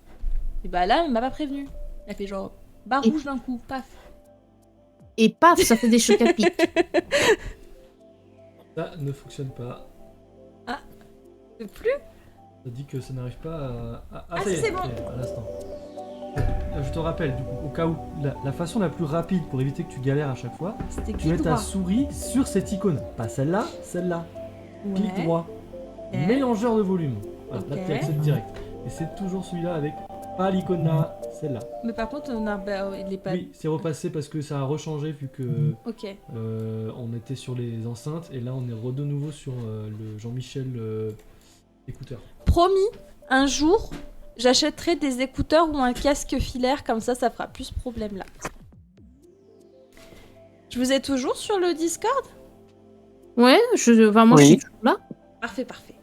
Et bah là, il m'a pas prévenu. Il a fait genre barre Et- rouge d'un coup, paf. Et paf, ça fait des chocs à pic. Ça ne fonctionne pas. Plus. Ça dit que ça n'arrive pas à... Ah, ça y si, est, c'est bon. ok, à l'instant. Je te rappelle, du coup, au cas où, la façon la plus rapide pour éviter que tu galères à chaque fois, C'était tu clic mets ta droit. souris sur cette icône. Pas celle-là, celle-là. Clic Ouais. droit. Ok. Mélangeur de volume. Voilà, là Ok. tu accèdes direct. Et c'est toujours celui-là avec pas l'icône là, celle-là. Mais par contre, on a... bah, il est pas... Oui, c'est repassé parce que ça a rechangé vu que Ok. on était sur les enceintes et là on est de nouveau sur le Jean-Michel écouteur. Promis, un jour, j'achèterai des écouteurs ou un casque filaire, comme ça fera plus ce problème-là. Je vous ai toujours sur le Discord? Ouais, moi Oui. je suis toujours là. Parfait, parfait.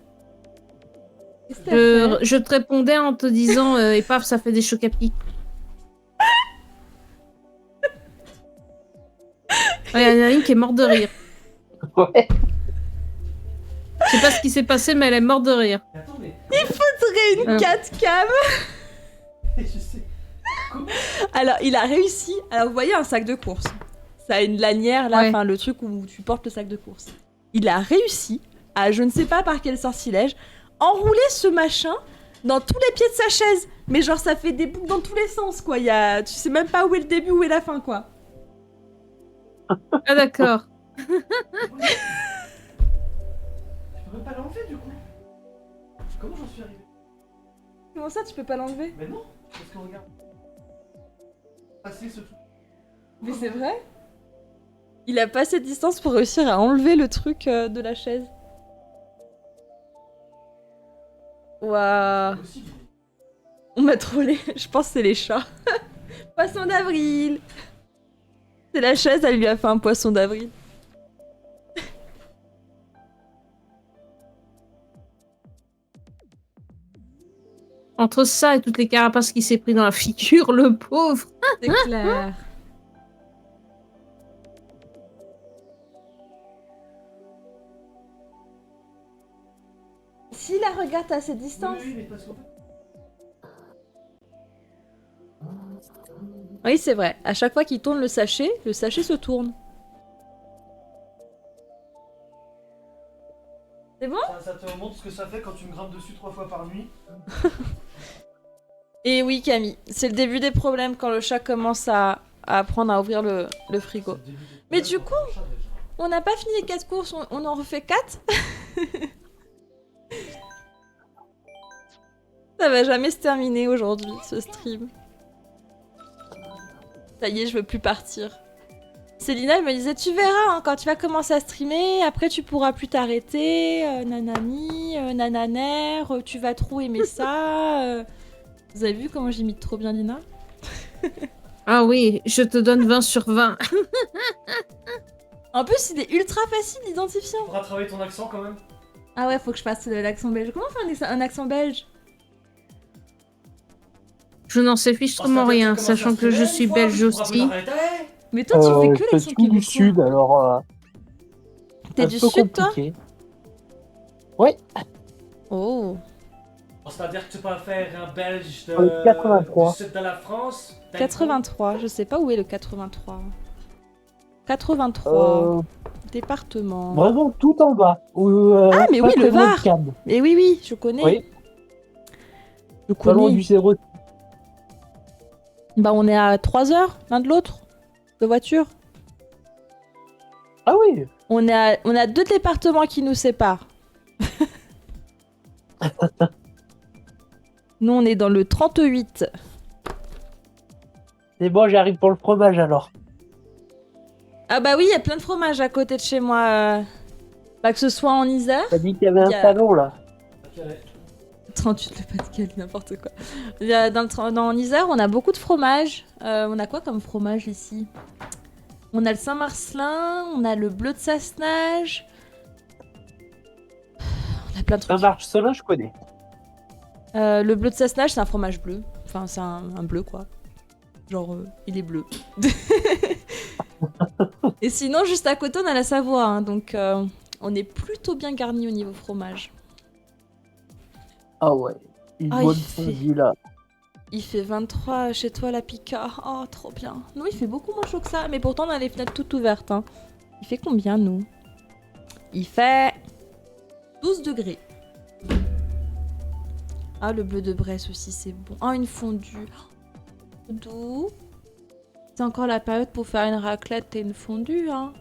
Qu'est-ce que t'as fait? Je te répondais en te disant et paf, ça fait des chocs à pic. Il y en a une qui est morte de rire. Ouais. Je sais pas ce qui s'est passé, mais elle est morte de rire. Attends, mais Faudrait une 4cam. je sais. Alors, il a réussi. Alors, vous voyez un sac de course. Ça a une lanière là, Ouais. enfin le truc où tu portes le sac de course. Il a réussi à, je ne sais pas par quel sortilège, enrouler ce machin dans tous les pieds de sa chaise. Mais genre, ça fait des boucles dans tous les sens, quoi. Tu sais même pas où est le début, où est la fin, quoi. Ah d'accord. Je peux même pas l'enlever du coup. Comment j'en suis arrivé? Comment ça, tu peux pas l'enlever? Mais non, parce que regarde. Passer ce truc. Mais c'est vrai? Il a pas assez de distance pour réussir à enlever le truc de la chaise. Waouh. C'est possible. On m'a trollé. Je pense que c'est les chats. Poisson d'avril. C'est la chaise, elle lui a fait un poisson d'avril. Entre ça et toutes les carapaces qu'il s'est pris dans la figure, le pauvre. C'est clair. Si la regarde à cette distance. Oui, mais parce qu'en fait. Oui, c'est vrai. À chaque fois qu'il tourne le sachet se tourne. C'est bon? Ça te montre ce que ça fait quand tu me grimpes dessus 3 fois par nuit. Et oui, Camille, c'est le début des problèmes quand le chat commence à apprendre à ouvrir le frigo. C'est le début du Mais problème du pour coup, le chat, déjà. on n'a pas fini les 4 courses, on en refait 4. Ça va jamais se terminer aujourd'hui, ce stream. Ça y est, je veux plus partir. Célina, elle me disait, tu verras, hein, quand tu vas commencer à streamer, après tu pourras plus t'arrêter, nanani, nananer, tu vas trop aimer ça. Vous avez vu comment j'imite trop bien Lina? Ah oui, je te donne 20 sur 20. En plus, il est ultra facile d'identifier. Faudra travailler ton accent quand même. Ah ouais, faut que je fasse l'accent belge. Comment faire un accent belge? Je n'en sais fichement rien, sachant que je suis belge aussi. Mais toi, tu fais que Je l'accent suis du québécois. sud, alors T'es un du peu sud, toi? compliqué. Ouais, Oh. C'est-à-dire que tu peux faire un belge de... 83. du sud de la France. 83, je sais pas où est le 83. 83, département. Vraiment tout en bas. Ah, mais oui, le Var. Var. Et oui, je connais. Oui, Je pas loin connais. du 0. Bah, on est à 3 heures l'un de l'autre de voiture. Ah oui, On a 2 départements qui nous séparent. Nous, on est dans le 38. c'est bon, j'arrive pour le fromage alors. Ah bah oui, il y a plein de fromages à côté de chez moi. Bah, que ce soit en Isère. T'as dit qu'il y avait un Il y a- salon là. 38 le Pas-de-Calais, n'importe quoi. Dans Isère, on a beaucoup de fromages. On a quoi comme fromage ici? On a le Saint-Marcelin, on a le bleu de Sassenage. On a plein de Un trucs. Marcelin, je connais. Le bleu de Sassenage, c'est un fromage bleu. Enfin, c'est un bleu, quoi. Genre, il est bleu. Et sinon, juste à côté, on a la Savoie. Hein, donc, on est plutôt bien garni au niveau fromage. Ah ouais, une Ah, bonne il fait- fondue là. Il fait 23 chez toi, la Pica. Oh, trop bien. Nous, il fait beaucoup moins chaud que ça. Mais pourtant, on a les fenêtres toutes ouvertes. Hein. Il fait combien, nous? Il fait 12 degrés. Ah, le bleu de Bresse aussi, c'est bon. Ah, une fondue. Doux. C'est encore la période pour faire une raclette et une fondue, hein.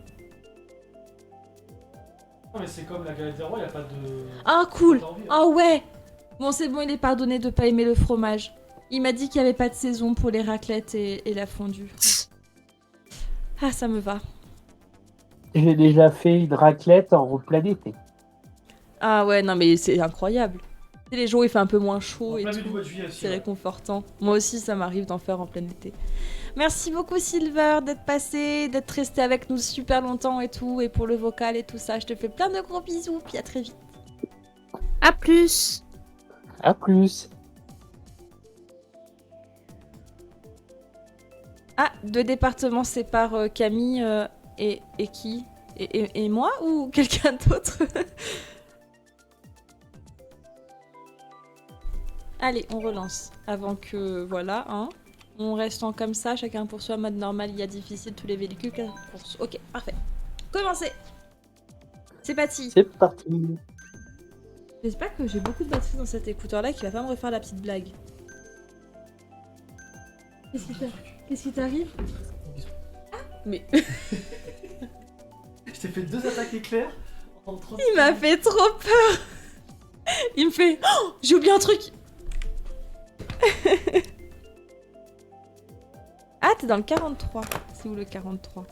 Non mais c'est comme la galette des rois, y a pas de... Ah, cool. T'as envie, hein. Ah ouais. Bon, c'est bon, il est pardonné de pas aimer le fromage. Il m'a dit qu'il n'y avait pas de saison pour les raclettes et la fondue. Ah, ça me va. J'ai déjà fait une raclette en plein été. Ah ouais, non mais c'est incroyable. C'est les jours où il fait un peu moins En chaud et plein milieu du tout. mois de juillet aussi. C'est ouais. réconfortant. Moi aussi, ça m'arrive d'en faire en plein été. Merci beaucoup Silver d'être passé, d'être resté avec nous super longtemps et tout, et pour le vocal et tout ça. Je te fais plein de gros bisous, puis à très vite. À plus. À plus. Ah, 2 départements séparent Camille et qui et moi ou quelqu'un d'autre? Allez, on relance. Avant que... Voilà, hein. On restant comme ça, chacun pour soi, mode normal, il y a difficile, tous les véhicules, 4 courses. Ok, parfait. Commencez. C'est parti. C'est parti. J'espère que j'ai beaucoup de batterie dans cet écouteur-là qui va pas me refaire la petite blague. Qu'est-ce qui t'arrive? Qu'est-ce qui t'arrive? Mais Je t'ai fait 2 attaques éclairs en 30 il m'a fait trop peur. Il me fait oh, j'ai oublié un truc. Ah, t'es dans le 43. C'est où le 43?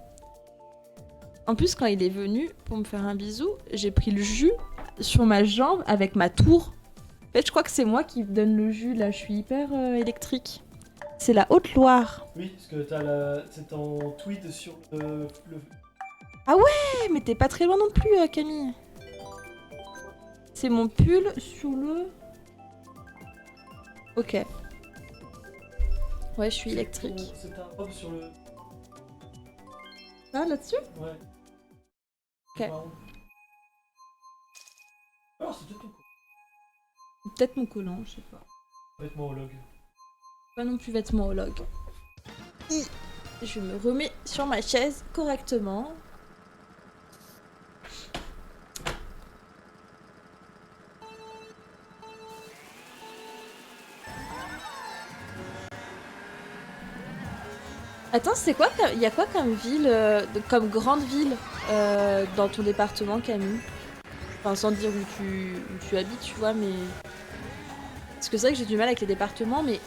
En plus, quand il est venu pour me faire un bisou, j'ai pris le jus sur ma jambe avec ma tour. En fait, je crois que c'est moi qui donne le jus là. Je suis hyper électrique. C'est la Haute-Loire. Oui, parce que c'est en tweet sur le... Eh, mais t'es pas très loin non plus, Camille. C'est mon pull sur le... Ok. Ouais, je suis électrique. C'est un robe sur le... Ah, là-dessus? Ouais. Ok. Alors, c'est peut-être ton Peut-être mon collant, je sais pas. vêtement au log. Pas non plus vêtements-ologue. Je me remets sur ma chaise correctement. Attends, c'est quoi? Il y a quoi comme ville, comme grande ville dans ton département, Camille? Enfin, sans dire où tu habites, tu vois, mais... Parce que c'est vrai que j'ai du mal avec les départements, mais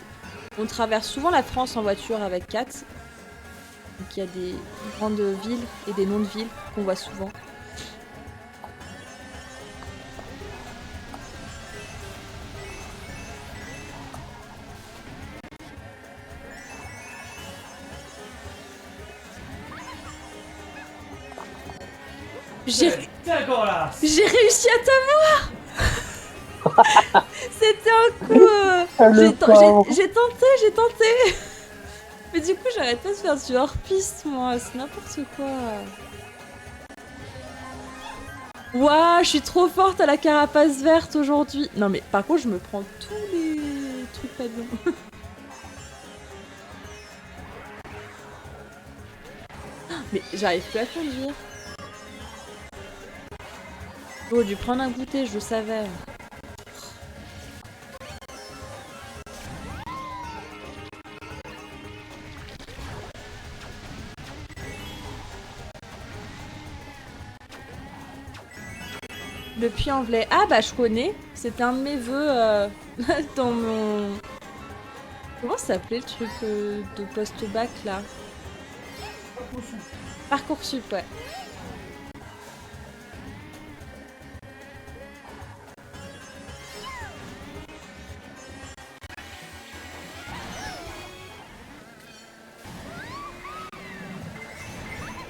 on traverse souvent la France en voiture avec Kat. Donc il y a des grandes villes et des noms de villes qu'on voit souvent. T'es encore là! J'ai réussi à t'avoir. C'était un coup... j'ai tenté. Mais du coup, j'arrête pas de faire du hors-piste, moi. C'est n'importe quoi. Ouah, je suis trop forte à la carapace verte aujourd'hui. Non, mais par contre, je me prends tous les trucs pas bien. Mais j'arrive plus à conduire. J'aurais dû prendre un goûter, je le savais. Le Puy-en-Velay. Ah bah je connais. C'était un de mes vœux dans mon... Comment ça s'appelait le truc de post-bac là? Parcoursup, ouais.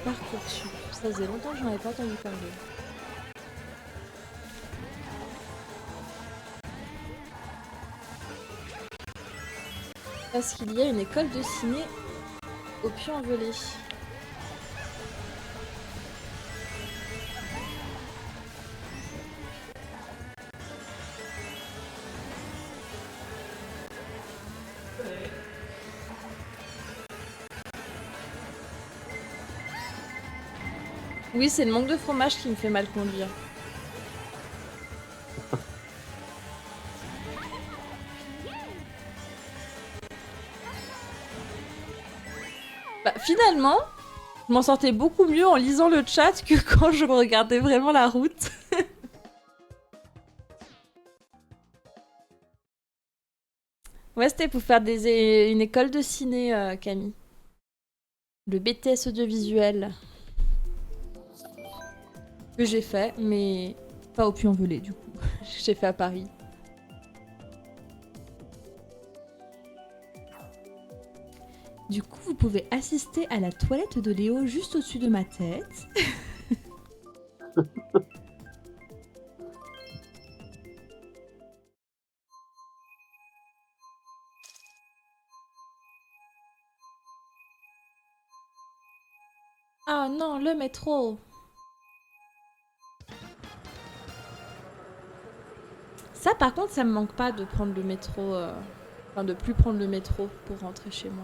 Parcoursup. Ça faisait longtemps que j'en avais pas entendu parler. Parce qu'il y a une école de ciné au Puy-en-Velay. Oui, c'est le manque de fromage qui me fait mal conduire. Bah, finalement, je m'en sortais beaucoup mieux en lisant le chat que quand je regardais vraiment la route. Ouais, c'était pour faire une école de ciné, Camille. Le BTS audiovisuel. Que j'ai fait, mais pas au Puy-en-Velay du coup. J'ai fait à Paris. Du coup, vous pouvez assister à la toilette de Léo juste au-dessus de ma tête. Ah non, le métro. Ça, par contre, ça me manque pas de prendre le métro, enfin de plus prendre le métro pour rentrer chez moi.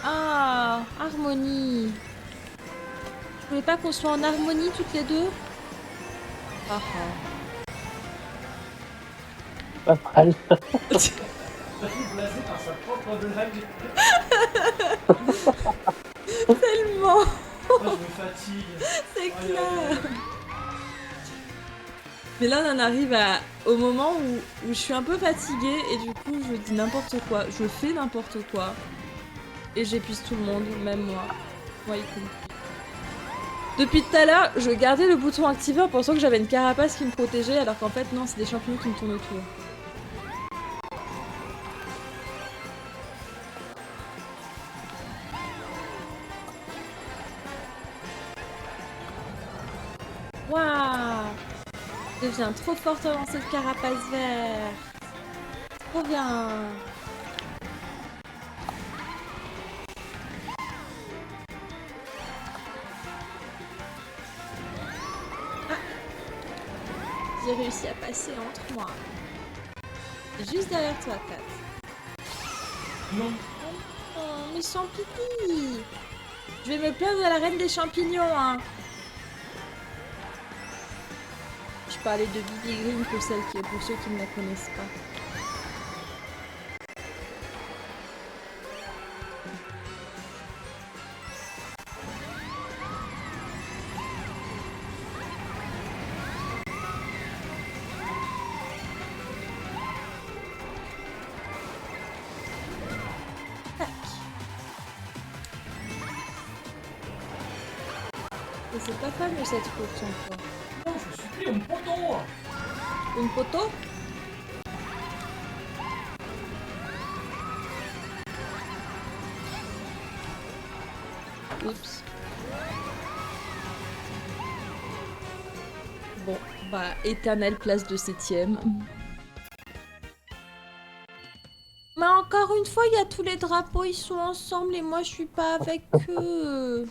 Ah, harmonie. Je voulais pas qu'on soit en harmonie toutes les deux? Ah Pas mal. Blasé par sa propre blague. Tellement. Moi, je me fatigue. C'est Aïe, aïe, clair. aïe. Mais là, on en arrive au moment où je suis un peu fatiguée et du coup, je dis n'importe quoi. Je fais n'importe quoi. Et j'épuise tout le monde, même moi. Moi y compris. Depuis tout à l'heure, je gardais le bouton activé en pensant que j'avais une carapace qui me protégeait, alors qu'en fait, non, c'est des champignons qui me tournent autour. Waouh! Je deviens trop forte dans cette carapace verte. Trop bien. Ah. J'ai réussi à passer entre moi. Juste derrière toi, Kat. Non. Oh, mes champignons. Je vais me plaindre à la reine des champignons, hein. Je parlais de Bibi Green pour ceux qui ne la connaissent pas. Tac. Et c'est pas fameux cette route, encore. Non, je suis pris au poteau. Une photo? Oups. Bon, bah, éternelle place de 7ème. Mais encore une fois, il y a tous les drapeaux, ils sont ensemble et moi je suis pas avec eux.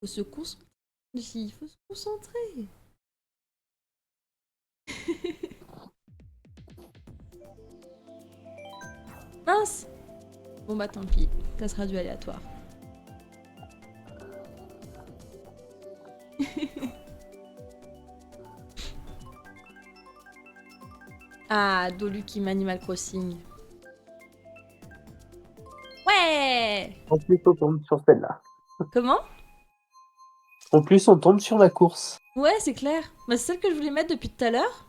Faut se concentrer. Il faut se concentrer. Mince. Bon bah tant pis, ça sera du aléatoire. Ah, Dolukim Animal Crossing. Ouais. En plus, on tombe sur celle-là. Comment? En plus, on tombe sur la course. Ouais, c'est clair. Bah, c'est celle que je voulais mettre depuis tout à l'heure.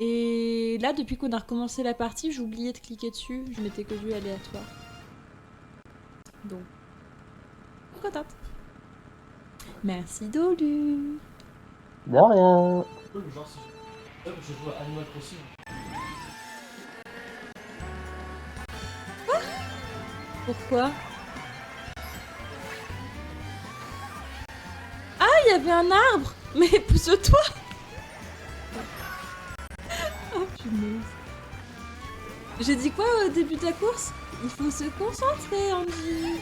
Et là, depuis qu'on a recommencé la partie, j'ai oublié de cliquer dessus. Je m'étais que vu aléatoire. Donc, contente. Merci Dolu. De rien. Genre, si je joue à Animal Crossing. Pourquoi? Ah, il y avait un arbre. Mais pousse-toi. Oh punaise. J'ai dit quoi au début de la course? Il faut se concentrer, Angie.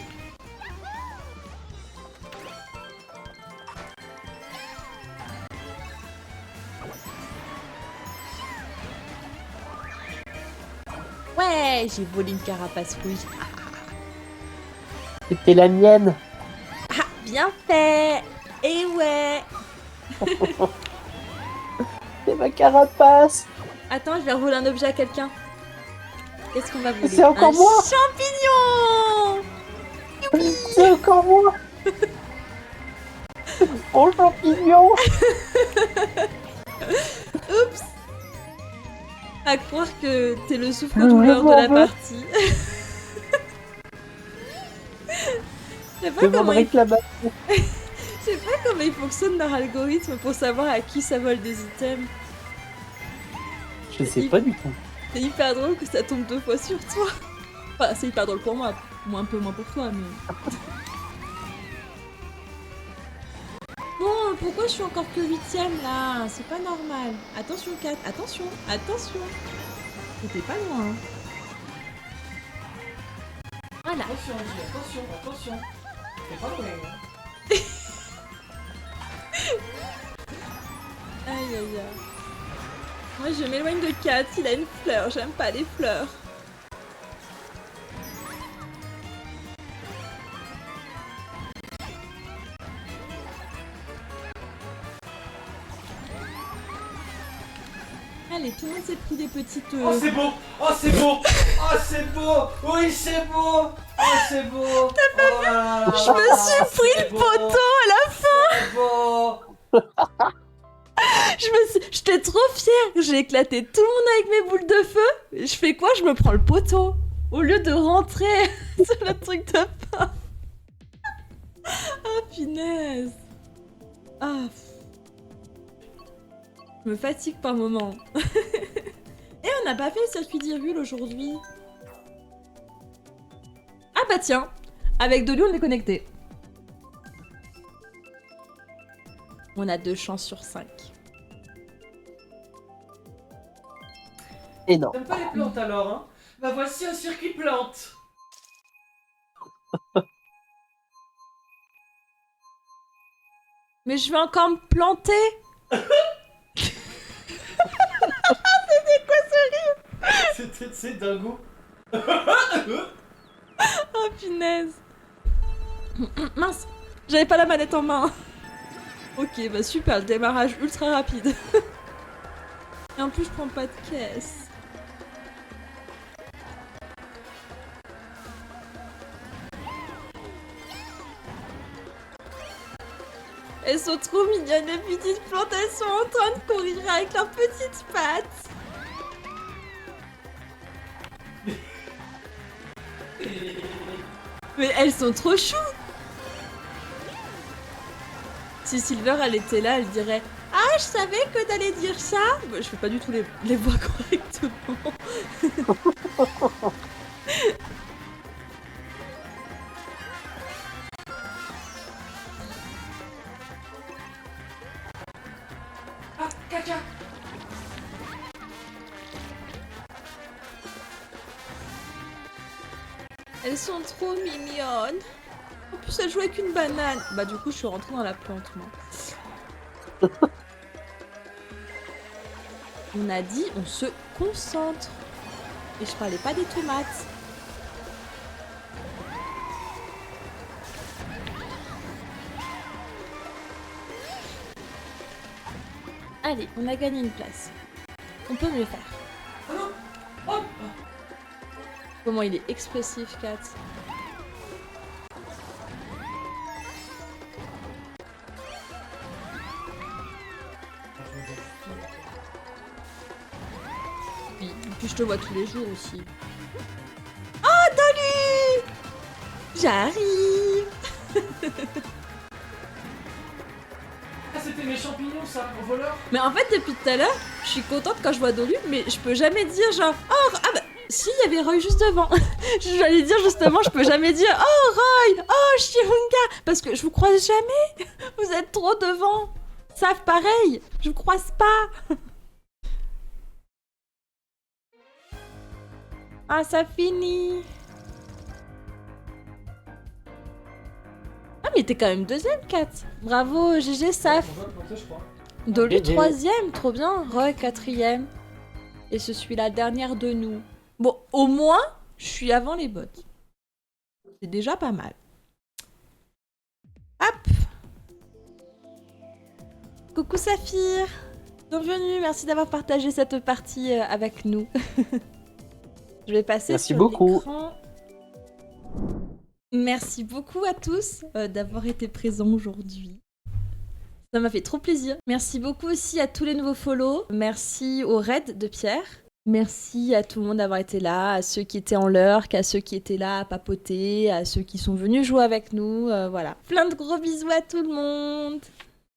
Ouais, j'ai volé une carapace rouge. C'était la mienne. Ah, bien fait. Et ouais. C'est ma carapace. Attends, je vais revoler un objet à quelqu'un. Qu'est-ce qu'on va voler? C'est encore moi. Champignon. C'est encore moi. Oh, champignon. Oups. À croire que t'es le souffre-douleur de la partie. Je sais pas Demande comment réclamation. je sais pas comment il fonctionne leur algorithme pour savoir à qui ça vole des items. Je sais pas du tout. C'est hyper drôle que ça tombe 2 fois sur toi. Enfin, c'est hyper drôle pour moi. Un peu moins pour toi, mais... Bon, pourquoi je suis encore que 8ème, là? C'est pas normal. Attention, Kat. Attention. Attention. T'étais pas loin. Voilà. Attention, Angie, attention, attention. T'es pas loin, hein. Aïe, aïe, aïe. Moi, je m'éloigne de Kat. Il a une fleur. J'aime pas les fleurs. et tout le monde s'est pris des petites... Oh c'est beau. Oh c'est beau. Oh c'est beau. Oui c'est beau. Oh c'est beau. T'as pas vu? Je me suis pris le poteau à la fin. C'est beau. J'étais trop fière. J'ai éclaté tout le monde avec mes boules de feu. Je fais quoi? Je me prends le poteau. Au lieu de rentrer sur le truc de pain. Ah, punaise. Ah. Je me fatigue par moment. Et on n'a pas fait le circuit d'Hyrule aujourd'hui. Ah bah tiens, avec Dolly on est connecté. On a 2 chances sur 5. Énorme. T'aimes pas les plantes alors, hein? Bah voici un circuit plante. Mais je vais encore me planter. C'est dingo. Oh punaise. Mince, j'avais pas la manette en main. Ok, bah super, le démarrage ultra rapide. Et en plus je prends pas de caisse. Elles sont trop mignonnes les petites plantes, elles sont en train de courir avec leurs petites pattes. Mais elles sont trop chou. Si Silver elle était là, elle dirait « Ah, je savais que t'allais dire ça !» Bah, je fais pas du tout les voix correctement. Ah, caca. Elles sont trop mignonnes. En plus, elles jouent avec une banane. Bah du coup, je suis rentrée dans la plante, moi. On a dit, on se concentre. Et je parlais pas des tomates. Allez, on a gagné une place. On peut mieux faire. Ah non. Oh. Comment il est expressif, Kat. Oui, et puis je te vois tous les jours aussi. Oh, Dolly! J'arrive! Ah c'était mes champignons ça, au voleur. Mais en fait, depuis tout à l'heure, je suis contente quand je vois Dolly, mais je peux jamais dire genre « Oh, ah bah, si, il y avait Roy juste devant. » J'allais dire justement, je peux jamais dire « Oh, Roy! Oh, Shirunga !» Parce que je vous croise jamais. Vous êtes trop devant. Savent pareil, je vous croise pas. Ah, ça finit. Ah, mais t'es quand même deuxième, Kat. Bravo, GG, Saf. On doit planter, je crois. Dolly, GG. troisième, trop bien. Roy, quatrième. Et je suis la dernière de nous. Bon, au moins, je suis avant les bots. C'est déjà pas mal. Hop. Coucou Saphir. Bienvenue, merci d'avoir partagé cette partie avec nous. Je vais passer Merci sur beaucoup. l'écran. Merci beaucoup à tous d'avoir été présents aujourd'hui. Ça m'a fait trop plaisir. Merci beaucoup aussi à tous les nouveaux follow. Merci au raid de Pierre. Merci à tout le monde d'avoir été là, à ceux qui étaient en lurk, à ceux qui étaient là à papoter, à ceux qui sont venus jouer avec nous. Voilà. Plein de gros bisous à tout le monde.